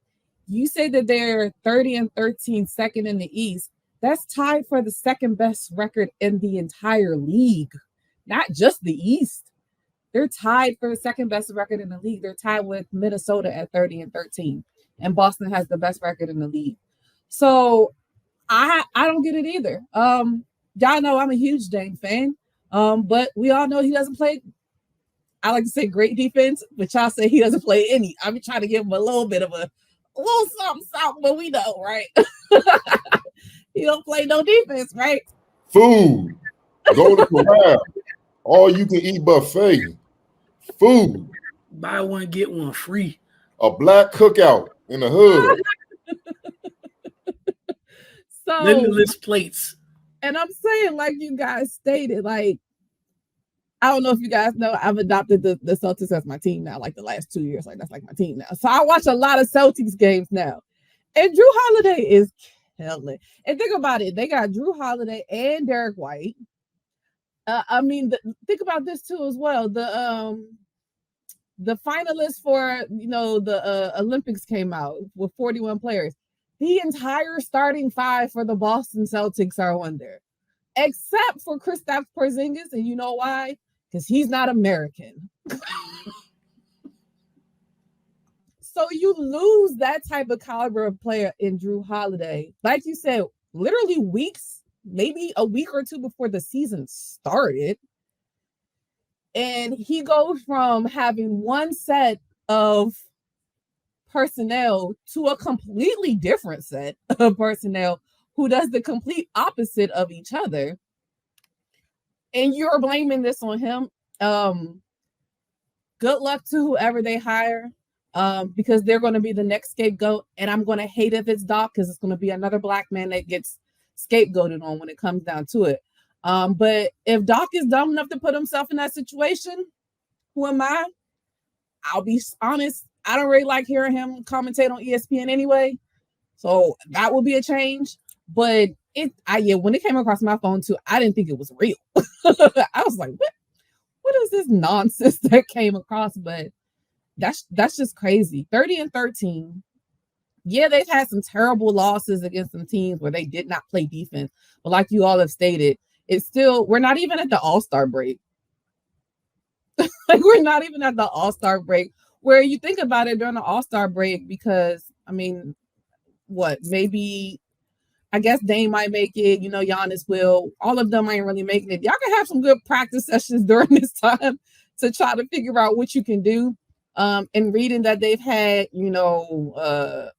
You say that they're 30-13, second in the East. That's tied for the second best record in the entire league, not just the East. They're tied for the second best record in the league. They're tied with Minnesota at 30-13, and Boston has the best record in the league. So I don't get it either. Y'all know I'm a huge Dame fan. But we all know he doesn't play, I like to say, great defense, but y'all say he doesn't play any. I'm trying to give him a little bit of a little something, but we know, right? He don't play no defense, right? Food. Go to corral. All you can eat buffet. Food. Buy one, get one free. A Black cookout in the hood. So Limitless plates. And I'm saying, like you guys stated, like, I don't know if you guys know, I've adopted the Celtics as my team now, like the last 2 years. Like, that's like my team now. So I watch a lot of Celtics games now. And Drew Holiday is killing. And think about it. They got Drew Holiday and Derek White. Think about this too as well. The finalists for, the Olympics came out with 41 players. The entire starting 5 for the Boston Celtics are on there, except for Kristaps Porzingis. And you know why? Because he's not American. So you lose that type of caliber of player in Drew Holiday. Like you said, literally weeks, maybe a week or two before the season started. And he goes from having one set of personnel to a completely different set of personnel who does the complete opposite of each other. And you're blaming this on him. Good luck to whoever they hire, because they're going to be the next scapegoat. And I'm going to hate if it's Doc, because it's going to be another Black man that gets scapegoated on when it comes down to it. But if Doc is dumb enough to put himself in that situation, who am I? I'll be honest. I don't really like hearing him commentate on ESPN anyway. So that will be a change. But when it came across my phone too, I didn't think it was real. I was like, what is this nonsense that came across? But that's just crazy. 30-13. Yeah, they've had some terrible losses against some teams where they did not play defense. But like you all have stated, we're not even at the All-Star break. Like, we're not even at the All-Star break, where you think about it during the All-Star break, because, maybe, I guess Dame might make it, Giannis will. All of them ain't really making it. Y'all can have some good practice sessions during this time to try to figure out what you can do. And reading that they've had, behind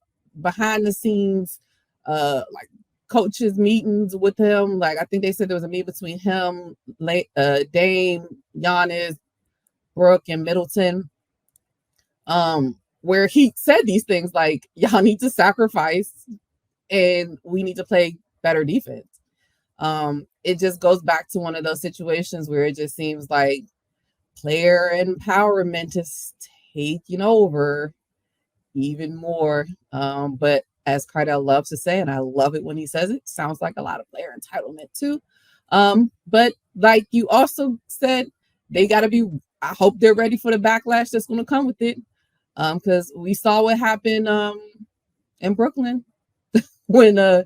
the scenes, like coaches meetings with him. Like, I think they said there was a meeting between him, Dame, Giannis, Brooke, and Middleton, where he said these things like, y'all need to sacrifice and we need to play better defense. It just goes back to one of those situations where it just seems like player empowerment is taking over, even more. But as Cardell loves to say, and I love it when he says it, sounds like a lot of player entitlement too. But like you also said, they got to be, I hope they're ready for the backlash that's going to come with it. Because we saw what happened in Brooklyn when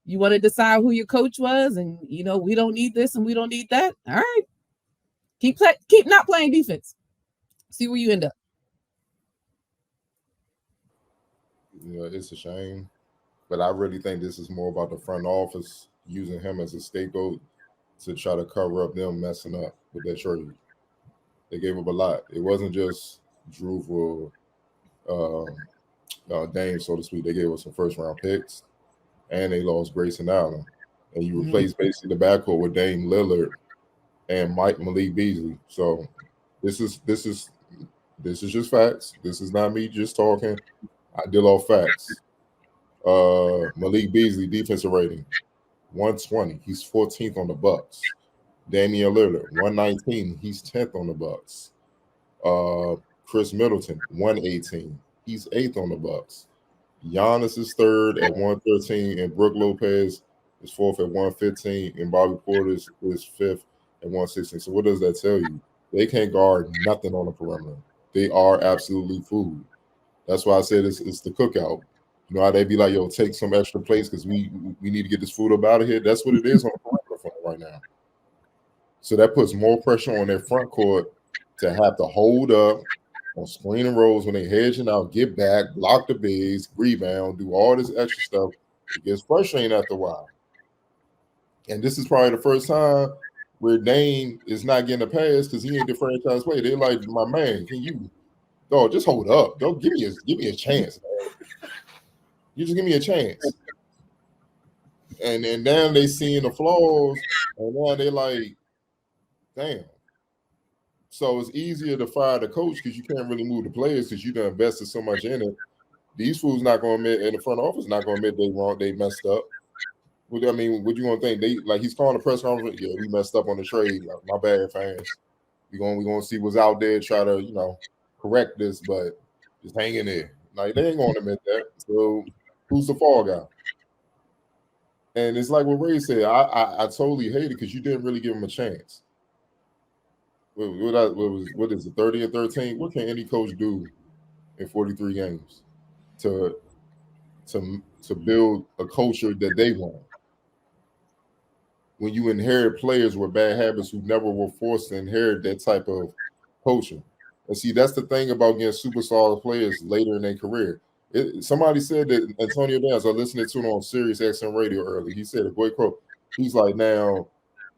you want to decide who your coach was, and we don't need this and we don't need that. All right, keep not playing defense. See where you end up. Yeah, it's a shame, but I really think this is more about the front office using him as a scapegoat to try to cover up them messing up with that trade. They gave up a lot. It wasn't just Drew for Dame, so to speak. They gave us some first-round picks, and they lost Grayson Allen. And you replace basically the backcourt with Dame Lillard and Malik Beasley. So this is just facts. This is not me just talking. I deal off facts. Malik Beasley defensive rating 120. He's 14th on the Bucks. Damian Lillard 119. He's 10th on the Bucks. Chris Middleton 118. He's 8th on the Bucks. Giannis is 3rd at 113, and Brook Lopez is 4th at 115, and Bobby Portis is 5th at 116. So what does that tell you? They can't guard nothing on the perimeter. They are absolutely food. That's why I said it's the cookout. You know how they be like, yo, take some extra plates because we need to get this food up out of here. That's what it is on the perimeter front right now. So that puts more pressure on their front court to have to hold up on screen and rolls when they hedging out, get back, block the bigs, rebound, do all this extra stuff. It gets frustrating after a while. And this is probably the first time where Dame is not getting a pass because he ain't the franchise player. They're like, my man, can you just hold up? Don't give me a chance, man. You just give me a chance. And now they seeing the flaws, and now they like, damn. So it's easier to fire the coach because you can't really move the players because you done invested so much in it. These fools not going to admit, in the front office not going to admit they wrong, they messed up. What you going to think? They like he's calling a press conference. Yeah, we messed up on the trade. Like, my bad, fans. We going to see what's out there, try to correct this, but just hang in there. Like they ain't going to admit that. So who's the fall guy? And it's like what Ray said. I totally hate it because you didn't really give him a chance. What is it, 30 and 13? What can any coach do in 43 games to build a culture that they want? When you inherit players with bad habits who never were forced to inherit that type of coaching. And see, that's the thing about getting superstar players later in their career. Somebody said that Antonio Downs, I listened to him on Sirius XM radio earlier. He said, boy, quote, he's like, now,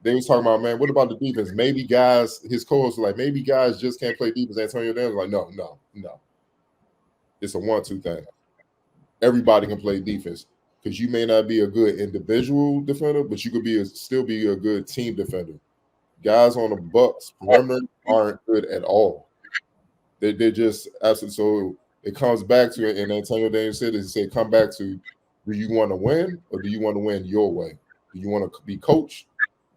they was talking about, man, what about the defense? Maybe guys, his co-hosts were like, maybe guys just can't play defense. Antonio Downs was like, no. It's a 1-2 thing. Everybody can play defense because you may not be a good individual defender, but you could still be a good team defender. Guys on the Bucks perimeter aren't good at all. They're just absolutely. So it comes back to it, and Antonio Downs said, come back to, do you want to win or do you want to win your way? Do you want to be coached?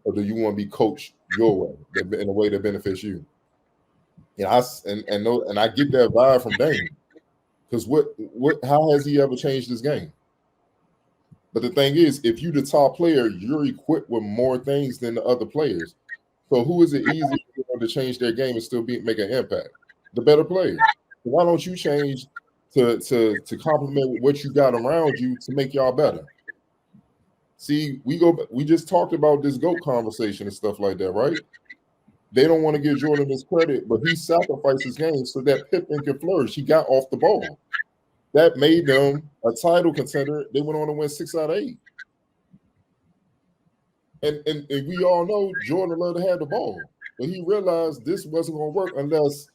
Or do you want to be coached your way, in a way that benefits you? And I get that vibe from Dame, because how has he ever changed his game? But the thing is, if you're the top player, you're equipped with more things than the other players. So who is it easier to change their game and still make an impact? The better player. Why don't you change to complement what you got around you to make y'all better? See, we just talked about this GOAT conversation and stuff like that, right? They don't want to give Jordan his credit, but he sacrificed his game so that Pippen could flourish. He got off the ball. That made them a title contender. They went on to win 6 out of 8. And we all know Jordan loved to have the ball, but he realized this wasn't going to work unless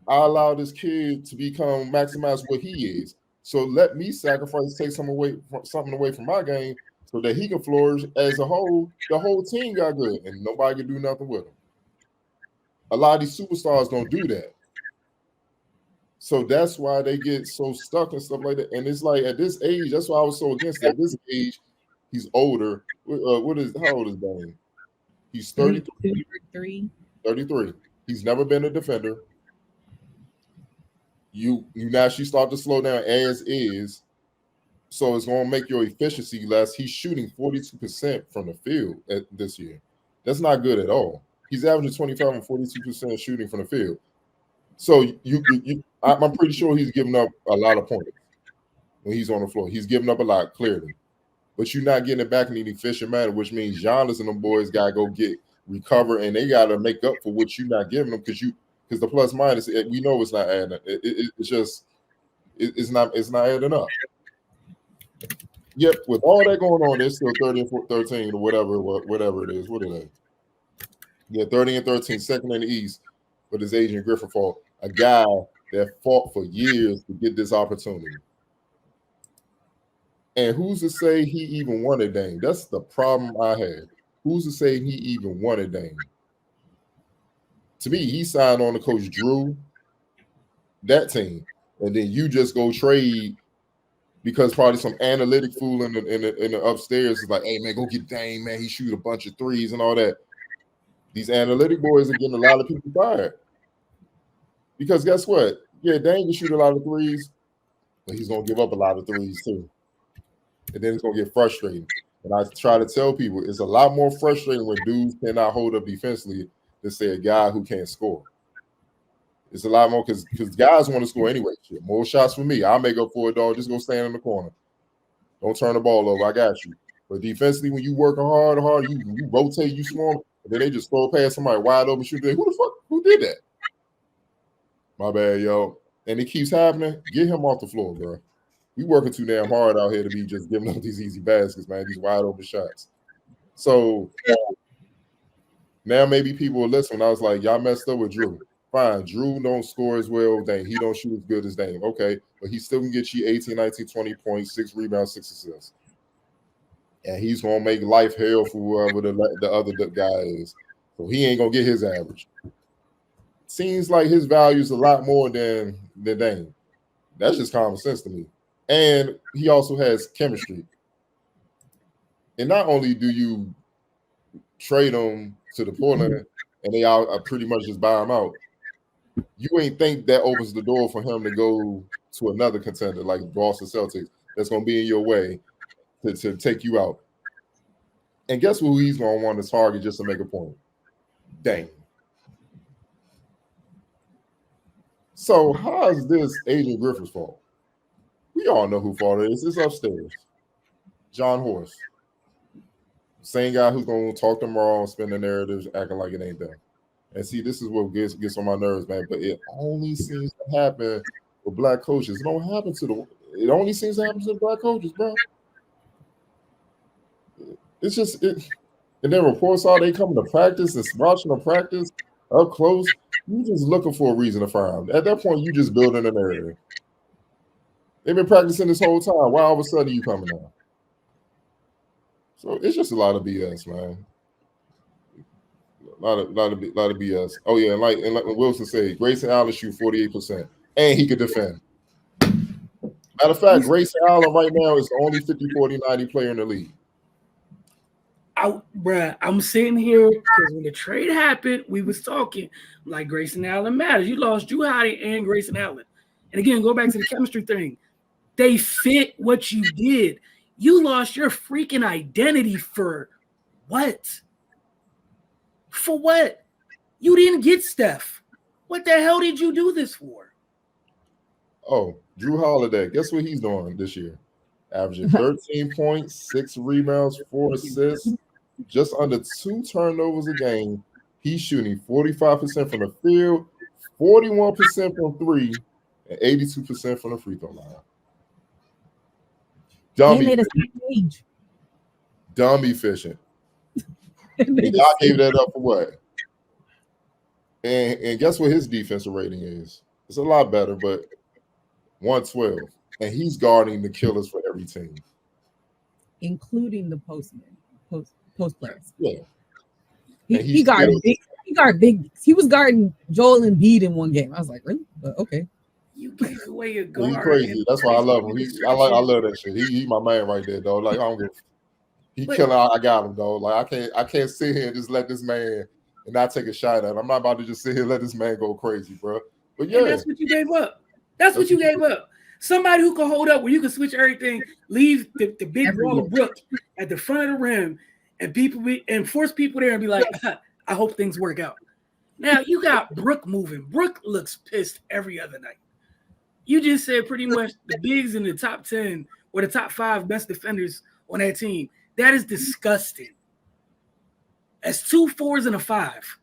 I allow this kid to maximize what he is. So let me sacrifice, take something away from my game, so that he can flourish as a whole. The whole team got good, and nobody can do nothing with him. A lot of these superstars don't do that. So that's why they get so stuck and stuff like that. And it's like at this age, that's why I was so against it. At this age, he's older. How old is Dame? He's 33. 33. He's never been a defender. you naturally start to slow down as is. So it's going to make your efficiency less. He's shooting 42% from the field this year. That's not good at all. He's averaging 25 and 42% shooting from the field. So I'm pretty sure he's giving up a lot of points when he's on the floor. He's giving up a lot, clearly. But you're not getting it back in an efficient manner, which means Giannis and them boys got to go recover, and they got to make up for what you're not giving them because the plus minus, we know it's not adding up. It's not adding up. Yep, with all that going on, they're still 30 and 13 or whatever it is. What are they? Yeah, 30 and 13, second in the East, but it's Adrian Griffin fault. A guy that fought for years to get this opportunity. And who's to say he even wanted Dame? That's the problem I had. Who's to say he even wanted Dame? To me, he signed on to coach Drew, that team, and then you just go trade because probably some analytic fool in the upstairs is like, hey man, go get Dame, man. He shoot a bunch of threes and all that. These analytic boys are getting a lot of people fired. Because guess what? Yeah, Dame can shoot a lot of threes, but he's gonna give up a lot of threes too. And then it's gonna get frustrating. And I try to tell people it's a lot more frustrating when dudes cannot hold up defensively than say a guy who can't score. It's a lot more because guys want to score anyway. Shit. More shots for me. I'll make up for it, dog. Just go stand in the corner. Don't turn the ball over. I got you. But defensively, when you working hard, you rotate, you swarm, and then they just throw past somebody wide open, shoot. Who the fuck? Who did that? My bad, yo. And it keeps happening. Get him off the floor, bro. We working too damn hard out here to be just giving up these easy baskets, man. These wide open shots. So now maybe people will listen. I was like, y'all messed up with Drew. Fine, Drew don't score as well. Dang, he don't shoot as good as Dame. Okay, but he still can get you 18, 19, 20 points, 6 rebounds, 6 assists. And he's going to make life hell for whoever the other guy is. So he ain't going to get his average. Seems like his value is a lot more than Dame. That's just common sense to me. And he also has chemistry. And not only do you trade him to the Portland and they are pretty much just buy him out, you ain't think that opens the door for him to go to another contender like Boston Celtics that's going to be in your way to take you out. And guess who he's going to want to target just to make a point? Dang. So how is this Adrian Griffin's fault? We all know who fault it is. It's upstairs. John Horst. Same guy who's going to talk them wrong, spin the narratives, acting like it ain't them. And see, this is what gets on my nerves, man. But it only seems to happen with black coaches. It only seems to happen to the black coaches, bro. It's just it. And then reports all they coming to practice and watching them practice up close. You just looking for a reason to fire them. At that point, you just building a narrative. They've been practicing this whole time. Why all of a sudden you coming out? So it's just a lot of BS, man. A lot of BS. Oh yeah, and like Wilson said, Grayson Allen shoot 48%, and he could defend. Matter of fact, Grayson Allen right now is the only 50-40-90 player in the league. I'm sitting here because when the trade happened, we was talking like Grayson Allen matters. You lost Drew Hottie and Grayson Allen, and again, go back to the chemistry thing. They fit what you did. You lost your freaking identity for what? For what? You didn't get Steph. What the hell did you do this for? Oh, Drew Holiday. Guess what he's doing this year? Averaging 13 points, 6 rebounds, 4 assists, just under 2 turnovers a game. He's shooting 45% from the field, 41% from 3, and 82% from the free throw line. Dumb efficient. I gave that up for what? And guess what his defensive rating is? It's a lot better, but 112. And he's guarding the killers for every team. Including the post players. Yeah. He guarded big. He was guarding Joel Embiid in one game. I was like, really? But okay. You gave away your guard. He's crazy. That's why I love him. I love that shit. He my man right there, though. Like I don't give. He killing. I got him though. Like I can't sit here and just let this man and not take a shot at him. I'm not about to just sit here and let this man go crazy, bro. But yeah, and that's what you gave up. That's what you gave up. Somebody who can hold up where you can switch everything, leave the big wall of Brook at the front of the rim, and force people there and be like, I hope things work out. Now you got Brook moving. Brook looks pissed every other night. You just said pretty much the bigs in the top 10 or the top 5 best defenders on that team. That is disgusting. That's 2 4s and a 5.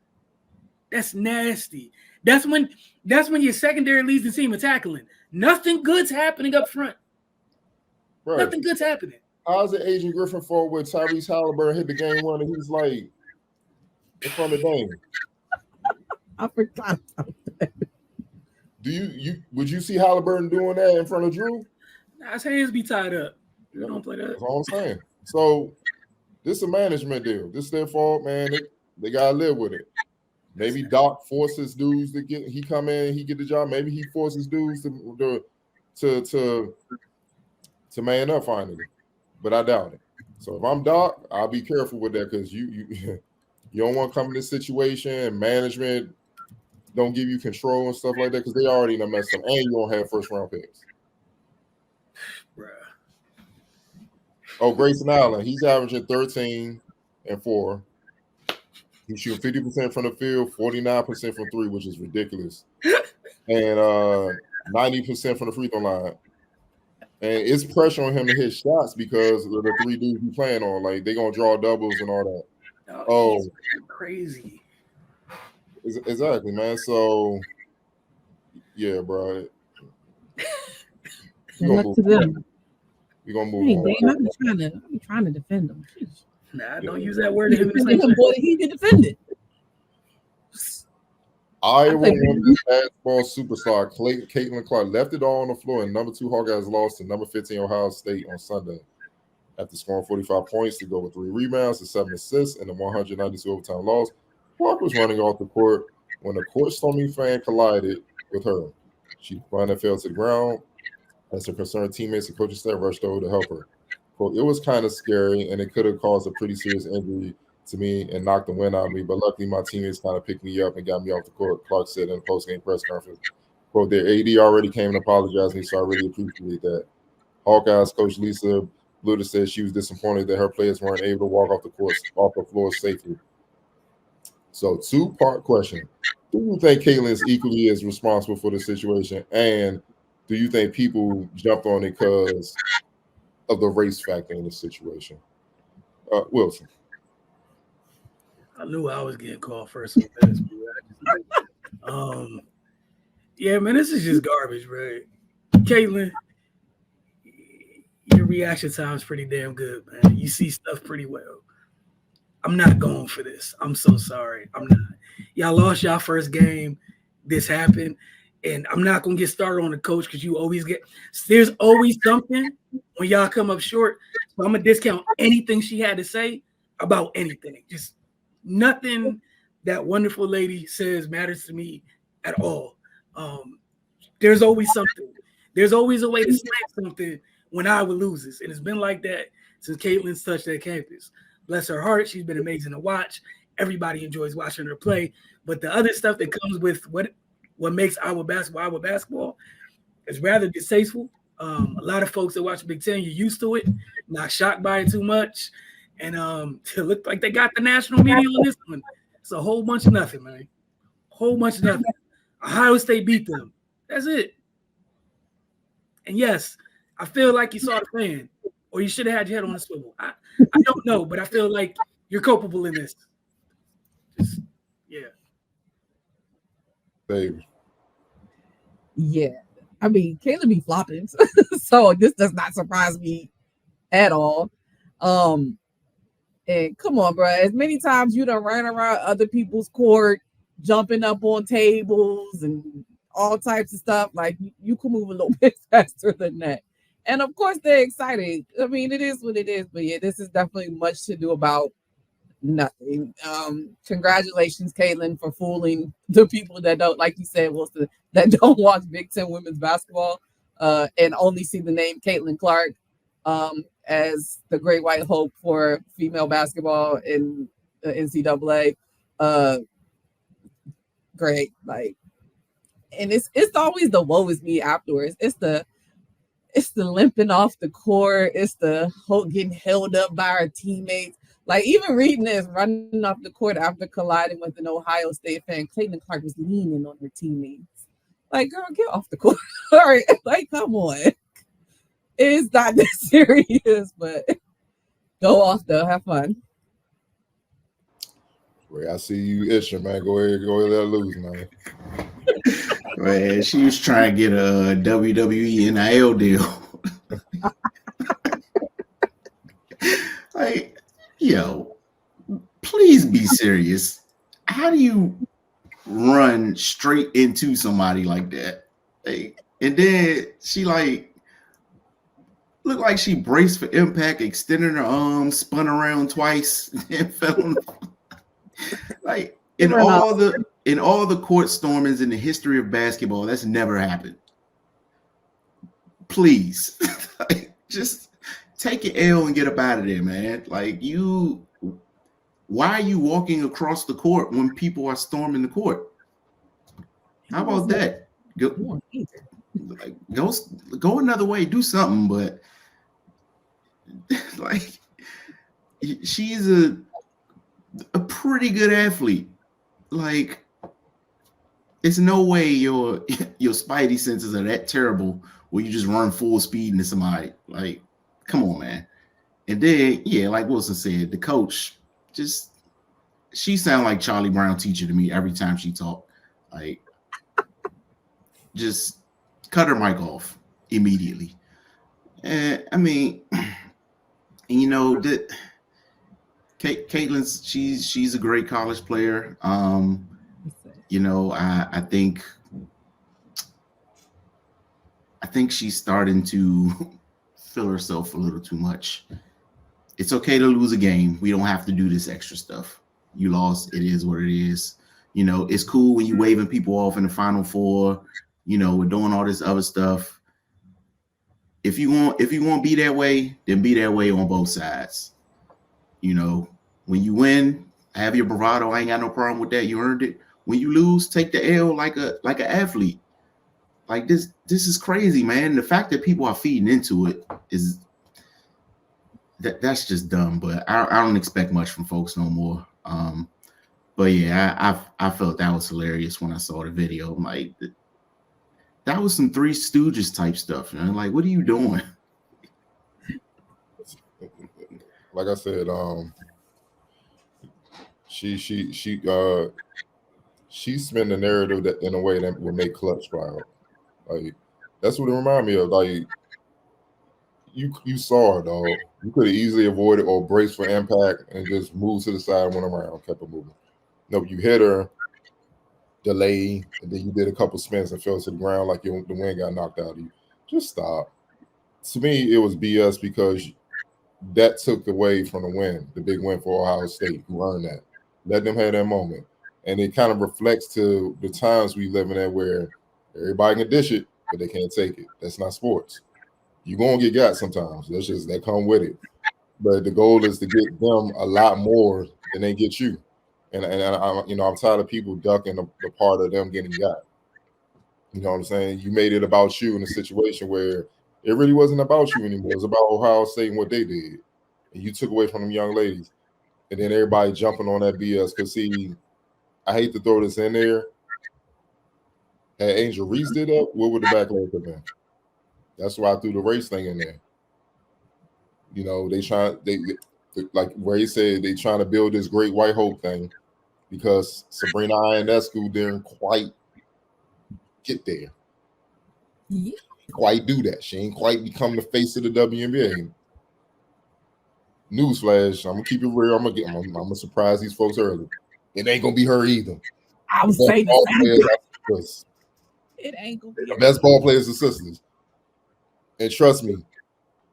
That's nasty. That's when your secondary leads the team in tackling. Nothing good's happening up front. Right. Nothing good's happening. How's it Adrian Griffin for with Tyrese Halliburton hit the game one and he's like in front of Dame? I forgot about that. Would you see Halliburton doing that in front of Drew? Nah, his hands be tied up. You don't play that. That's all I'm saying. So this is a management deal. This is their fault, man. They gotta live with it. Maybe Doc forces dudes to get. He come in, he get the job. Maybe he forces dudes to man up finally, but I doubt it. So if I'm Doc, I'll be careful with that because you don't want to come in this situation and management don't give you control and stuff like that because they already done messed up, and you don't have first round picks. Bruh. Oh, Grayson Allen, he's averaging 13 and 4. He shoots 50% from the field, 49% from 3, which is ridiculous, and 90% from the free throw line. And it's pressure on him to hit shots because of the 3 dudes he's playing on. Like they're gonna draw doubles and all that. Oh, crazy. Exactly, man. So yeah, bro. Look to them. We're gonna move on. I'm trying to defend them. Nah, don't use that word. He did defend it. Iowa women's basketball superstar Caitlin Clark left it all on the floor, and number 2 Hawkeyes lost to number 15 Ohio State on Sunday after scoring 45 points to go with 3 rebounds and 7 assists in a 192 overtime loss. Clark was running off the court when a court storming fan collided with her. She ran and fell to the ground as her concerned teammates and coaching staff rushed over to help her. Quote, it was kind of scary, and it could have caused a pretty serious injury to me and knocked the wind out of me, but luckily my teammates kind of picked me up and got me off the court, Clark said in a post-game press conference. Quote, their AD already came and apologized to me, so I really appreciate that. Hawkeyes coach Lisa Bluder said she was disappointed that her players weren't able to walk off the floor safely. So 2-part question. Do you think Caitlin is equally as responsible for the situation? And do you think people jumped on it because of the race factor in the situation? Wilson. I knew I was getting called first. Yeah, man, this is just garbage, right? Caitlin, your reaction time is pretty damn good, man. You see stuff pretty well. I'm not going for this. I'm so sorry. I'm not. Y'all lost y'all first game. This happened. And I'm not going to get started on the coach because there's always something when y'all come up short. So I'm going to discount anything she had to say about anything. Just nothing that wonderful lady says matters to me at all. There's always something. There's always a way to slam something when Iowa loses. And it's been like that since Caitlin's touched that campus. Bless her heart. She's been amazing to watch. Everybody enjoys watching her play. But the other stuff that comes with what makes Iowa basketball is rather distasteful. A lot of folks that watch Big Ten, you're used to it, not shocked by it too much. And it looked like they got the national media on this one. It's a whole bunch of nothing, man. Whole bunch of nothing. Ohio State beat them. That's it. And yes, I feel like you saw the fan, or you should have had your head on a swivel. I don't know, but I feel like you're culpable in this. Yeah. Baby. Yeah. I mean, Caleb be flopping. So this does not surprise me at all. And come on, bro. As many times you done ran around other people's court, jumping up on tables and all types of stuff, like you can move a little bit faster than that. And of course they're excited. I mean, it is what it is, but yeah, this is definitely much to do about nothing. Congratulations, Caitlin, for fooling the people that don't, like you said, Wilson, that don't watch Big Ten women's basketball and only see the name Caitlin Clark as the great white hope for female basketball in the NCAA. Great. Like, and it's always the woe is me afterwards. It's the limping off the court. It's the getting held up by our teammates. Like even reading this, running off the court after colliding with an Ohio State fan, Clayton Clark was leaning on her teammates. Like, girl, get off the court. All right, like, come on. It's not that serious, but go off though. Have fun. Ray, I see you itching, man. Go ahead, let it loose, man. Man, she was trying to get a WWE NIL deal. Like, yo, please be serious. How do you run straight into somebody like that? Like, and then she like looked like she braced for impact, extended her arms, spun around twice, and fell on the like in all the court stormings in the history of basketball, that's never happened. Please, like, just take your L and get up out of there, man. Like, why are you walking across the court when people are storming the court? How about that? Go another way, do something, but like she's a pretty good athlete. Like, it's no way your spidey senses are that terrible where you just run full speed into somebody. Like, come on, man. And then, yeah, like Wilson said, the coach she sounded like Charlie Brown teacher to me every time she talked. Like, just cut her mic off immediately. And I mean, you know, that Caitlin's she's a great college player. You know, I think she's starting to feel herself a little too much. It's okay to lose a game. We don't have to do this extra stuff. You lost. It is what it is. You know, it's cool when you waving people off in the Final Four. You know, we're doing all this other stuff. If you want to be that way, then be that way on both sides. You know, when you win, have your bravado. I ain't got no problem with that. You earned it. When you lose, take the L like an athlete. Like, this is crazy, man. The fact that people are feeding into it is that's just dumb. But I don't expect much from folks no more. But yeah, I felt that was hilarious when I saw the video. I'm like, that was some Three Stooges type stuff, man. Like, what are you doing? Like I said, she spun the narrative that in a way that would make Clutch proud. Like, that's what it reminded me of. Like, you saw it, dog. You could have easily avoided or braced for impact and just moved to the side and went around, kept it moving. No, you hit her, delay, and then you did a couple spins and fell to the ground like the wind got knocked out of you. Just stop. To me, it was BS because that took away from the win, the big win for Ohio State. You earned that. Let them have that moment. And it kind of reflects to the times we live in at where everybody can dish it, but they can't take it. That's not sports. You're going to get got sometimes. That's just, that come with it. But the goal is to get them a lot more than they get you. And I'm tired of people ducking the part of them getting got. You know what I'm saying? You made it about you in a situation where it really wasn't about you anymore. It was about Ohio State and what they did. And you took away from them young ladies. And then everybody jumping on that BS. Because, see, I hate to throw this in there. Had Angel Reese did that, what would the backlash have been? That's why I threw the race thing in there. You know, they like Ray said, they trying to build this great white hope thing because Sabrina Ionescu didn't quite get there. Yeah. Quite do that. She ain't quite become the face of the WNBA. Newsflash, I'm gonna keep it real. I'm gonna surprise these folks early. It ain't gonna be her either. I was saying it ain't gonna be the best ball players are sisters. And trust me,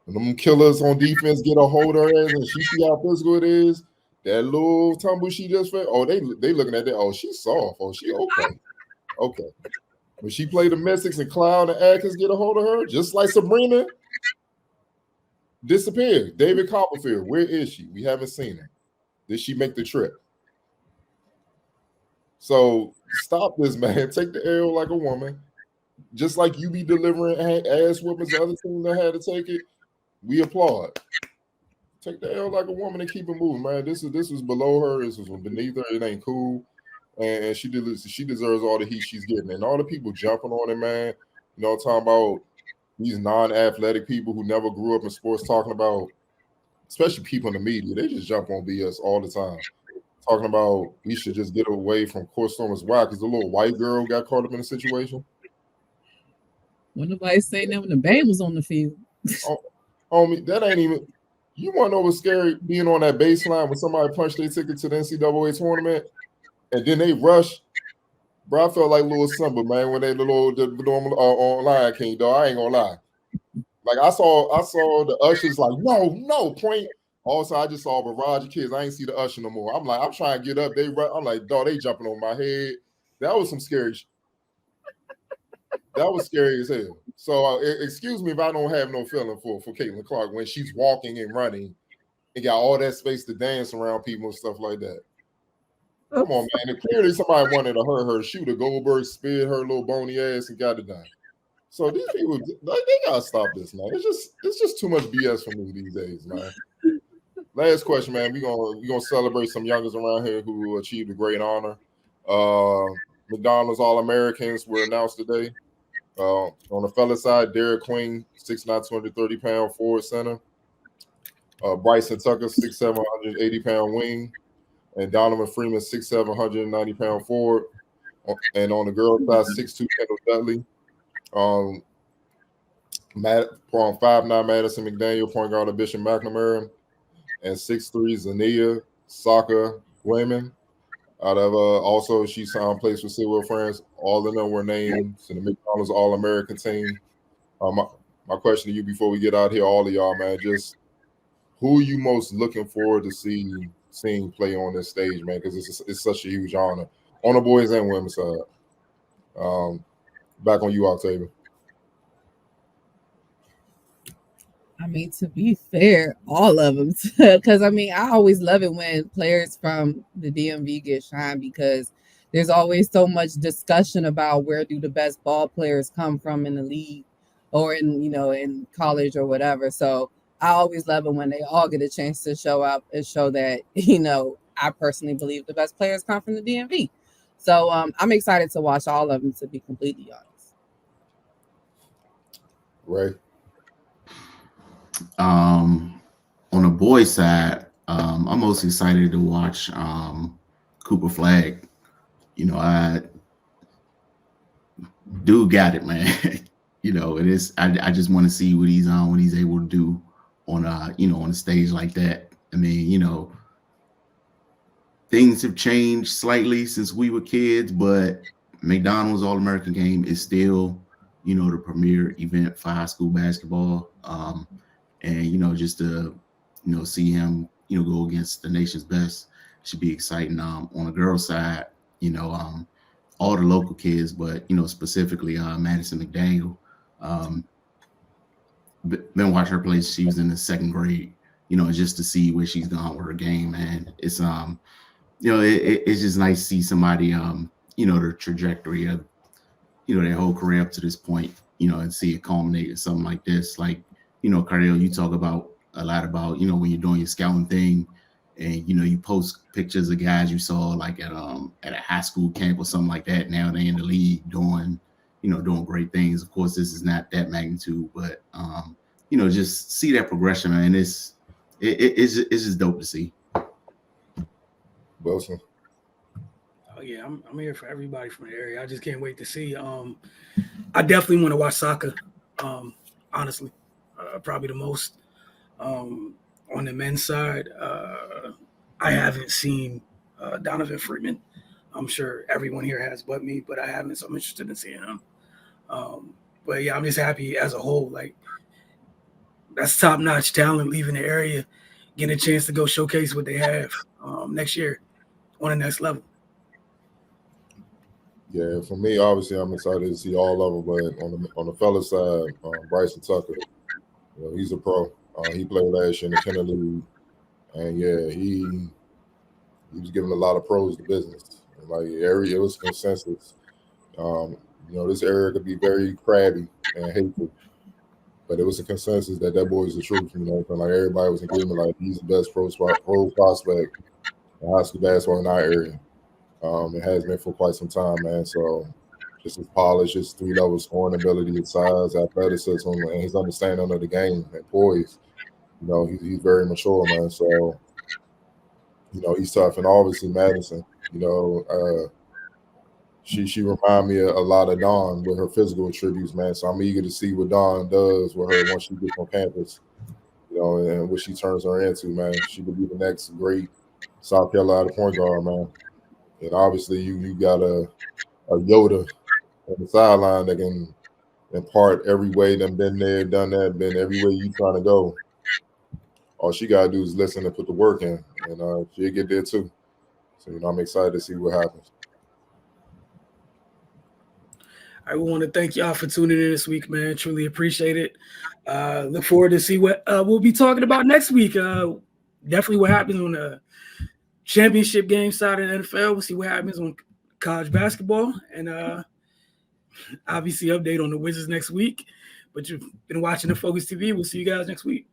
when them killers on defense get a hold of her and she see how physical it is, that little tumble she just fed, oh, they looking at that, oh, she's soft, oh, she okay. Okay. When she played the Mystics and Cloud and Atkins get a hold of her, just like Sabrina, disappeared. David Copperfield, where is she? We haven't seen her. Did she make the trip? So stop this, man. Take the L like a woman. Just like you be delivering ass whoopings, the other team that had to take it, we applaud. Take the L like a woman and keep it moving, man. This was below her. This was beneath her. It ain't cool, and she deserves all the heat she's getting. And all the people jumping on it, man. You know, talking about these non-athletic people who never grew up in sports, talking about, especially people in the media, they just jump on BS all the time. Talking about we should just get away from court stormers. Why? Because the little white girl got caught up in a situation. When nobody saying that when the band was on the field. Homie, that ain't even. You want to know what's scary? Being on that baseline when somebody punched their ticket to the NCAA tournament, and then they rush. Bro, I felt like Lil Simba, man, when they the normal online king, dog. I ain't gonna lie. Like I saw the ushers like, no, point. Also, I just saw a barrage of kids. I ain't see the usher no more. I'm like, I'm trying to get up. I'm like, dog, they jumping on my head. That was some scary shit. That was scary as hell. So excuse me if I don't have no feeling for Caitlin Clark when she's walking and running and got all that space to dance around people and stuff like that. Come on, man. And clearly somebody wanted to hurt her. Shoot, a Goldberg speared her little bony ass and got it done. So these people, like, they gotta stop this, man. It's just too much BS for me these days, man. Last question, man. We're gonna celebrate some youngers around here who achieved a great honor. McDonald's All-Americans were announced today. On the fella side, Derek Queen, 6'9", 230-pound forward center. Bryson Tucker, 6'7", 180-pound wing. And Donovan Freeman, 6'7", 190-pound forward. And on the girls' side, 6'2", Kendall Dudley. 5'9", Madison McDaniel, point guard of Bishop McNamara. And 6'3", Zania Saka Wayman. Out of also, she signed place for Sidwell France. All of them were named to the McDonald's All-American team. My question to you before we get out here, all of y'all, man, just who are you most looking forward to seeing play on this stage, man? Because it's such a huge honor on the boys and women's side. Back on you, Octavia. I mean, to be fair, all of them, because I mean, I always love it when players from the DMV get shine because there's always so much discussion about where do the best ball players come from in the league or in college or whatever. So I always love it when they all get a chance to show up and show that, I personally believe the best players come from the DMV. So I'm excited to watch all of them, to be completely honest. Right. On the boys' side, I'm most excited to watch Cooper Flagg. I dude got it, man. It is. I just want to see what he's able to do on on a stage like that. I mean, things have changed slightly since we were kids, but McDonald's All-American Game is still, the premier event for high school basketball. And just to see him go against the nation's best should be exciting. On the girls' side, all the local kids, but specifically Madison McDaniel. Been watching her play. She was in the second grade. Just to see where she's gone with her game, man. It's it's just nice to see somebody the trajectory of their whole career up to this point, and see it culminate in something like this. Like, Cardell, you talk about a lot about, when you're doing your scouting thing and, you post pictures of guys you saw like at a high school camp or something like that. Now they're in the league doing great things. Of course, this is not that magnitude, but, just see that progression, man. It's just dope to see. Wilson. Oh yeah, I'm here for everybody from the area. I just can't wait to see. I definitely want to watch soccer. Honestly. Probably the most. On the men's side, I haven't seen Donovan Freeman. I'm sure everyone here has but me, but I haven't, so I'm interested in seeing him. But yeah, I'm just happy as a whole. Like, that's top-notch talent leaving the area, getting a chance to go showcase what they have next year on the next level. Yeah, for me, obviously, I'm excited to see all of them. But on the fella side, Bryson Tucker, he's a pro. He played last year in the Kennedy League, and yeah, he was giving a lot of pros to business. Like it was consensus. This area could be very crabby and hateful, but it was a consensus that boy is the truth. And like everybody was in agreement, like he's the best pro prospect in high school basketball in our area. It has been for quite some time, man. So just his polish, his 3-level scoring ability, his size, athleticism, and his understanding of the game and poise. He's very mature, man. So, he's tough. And obviously Madison, she remind me a lot of Dawn with her physical attributes, man. So I'm eager to see what Dawn does with her once she gets on campus, and what she turns her into, man. She could be the next great South Carolina point guard, man. And obviously you got a Yoda on the sideline that can impart every way them been there, done that, been every way you trying to go. All she gotta do is listen and put the work in, and she'll get there too. So I'm excited to see what happens. I want to thank y'all for tuning in this week, man. Truly appreciate it. Look forward to see what we'll be talking about next week. Definitely what happens on the championship game side of the NFL. We'll see what happens on college basketball, and obviously update on the Wizards next week. But you've been watching the Focus TV. We'll see you guys next week.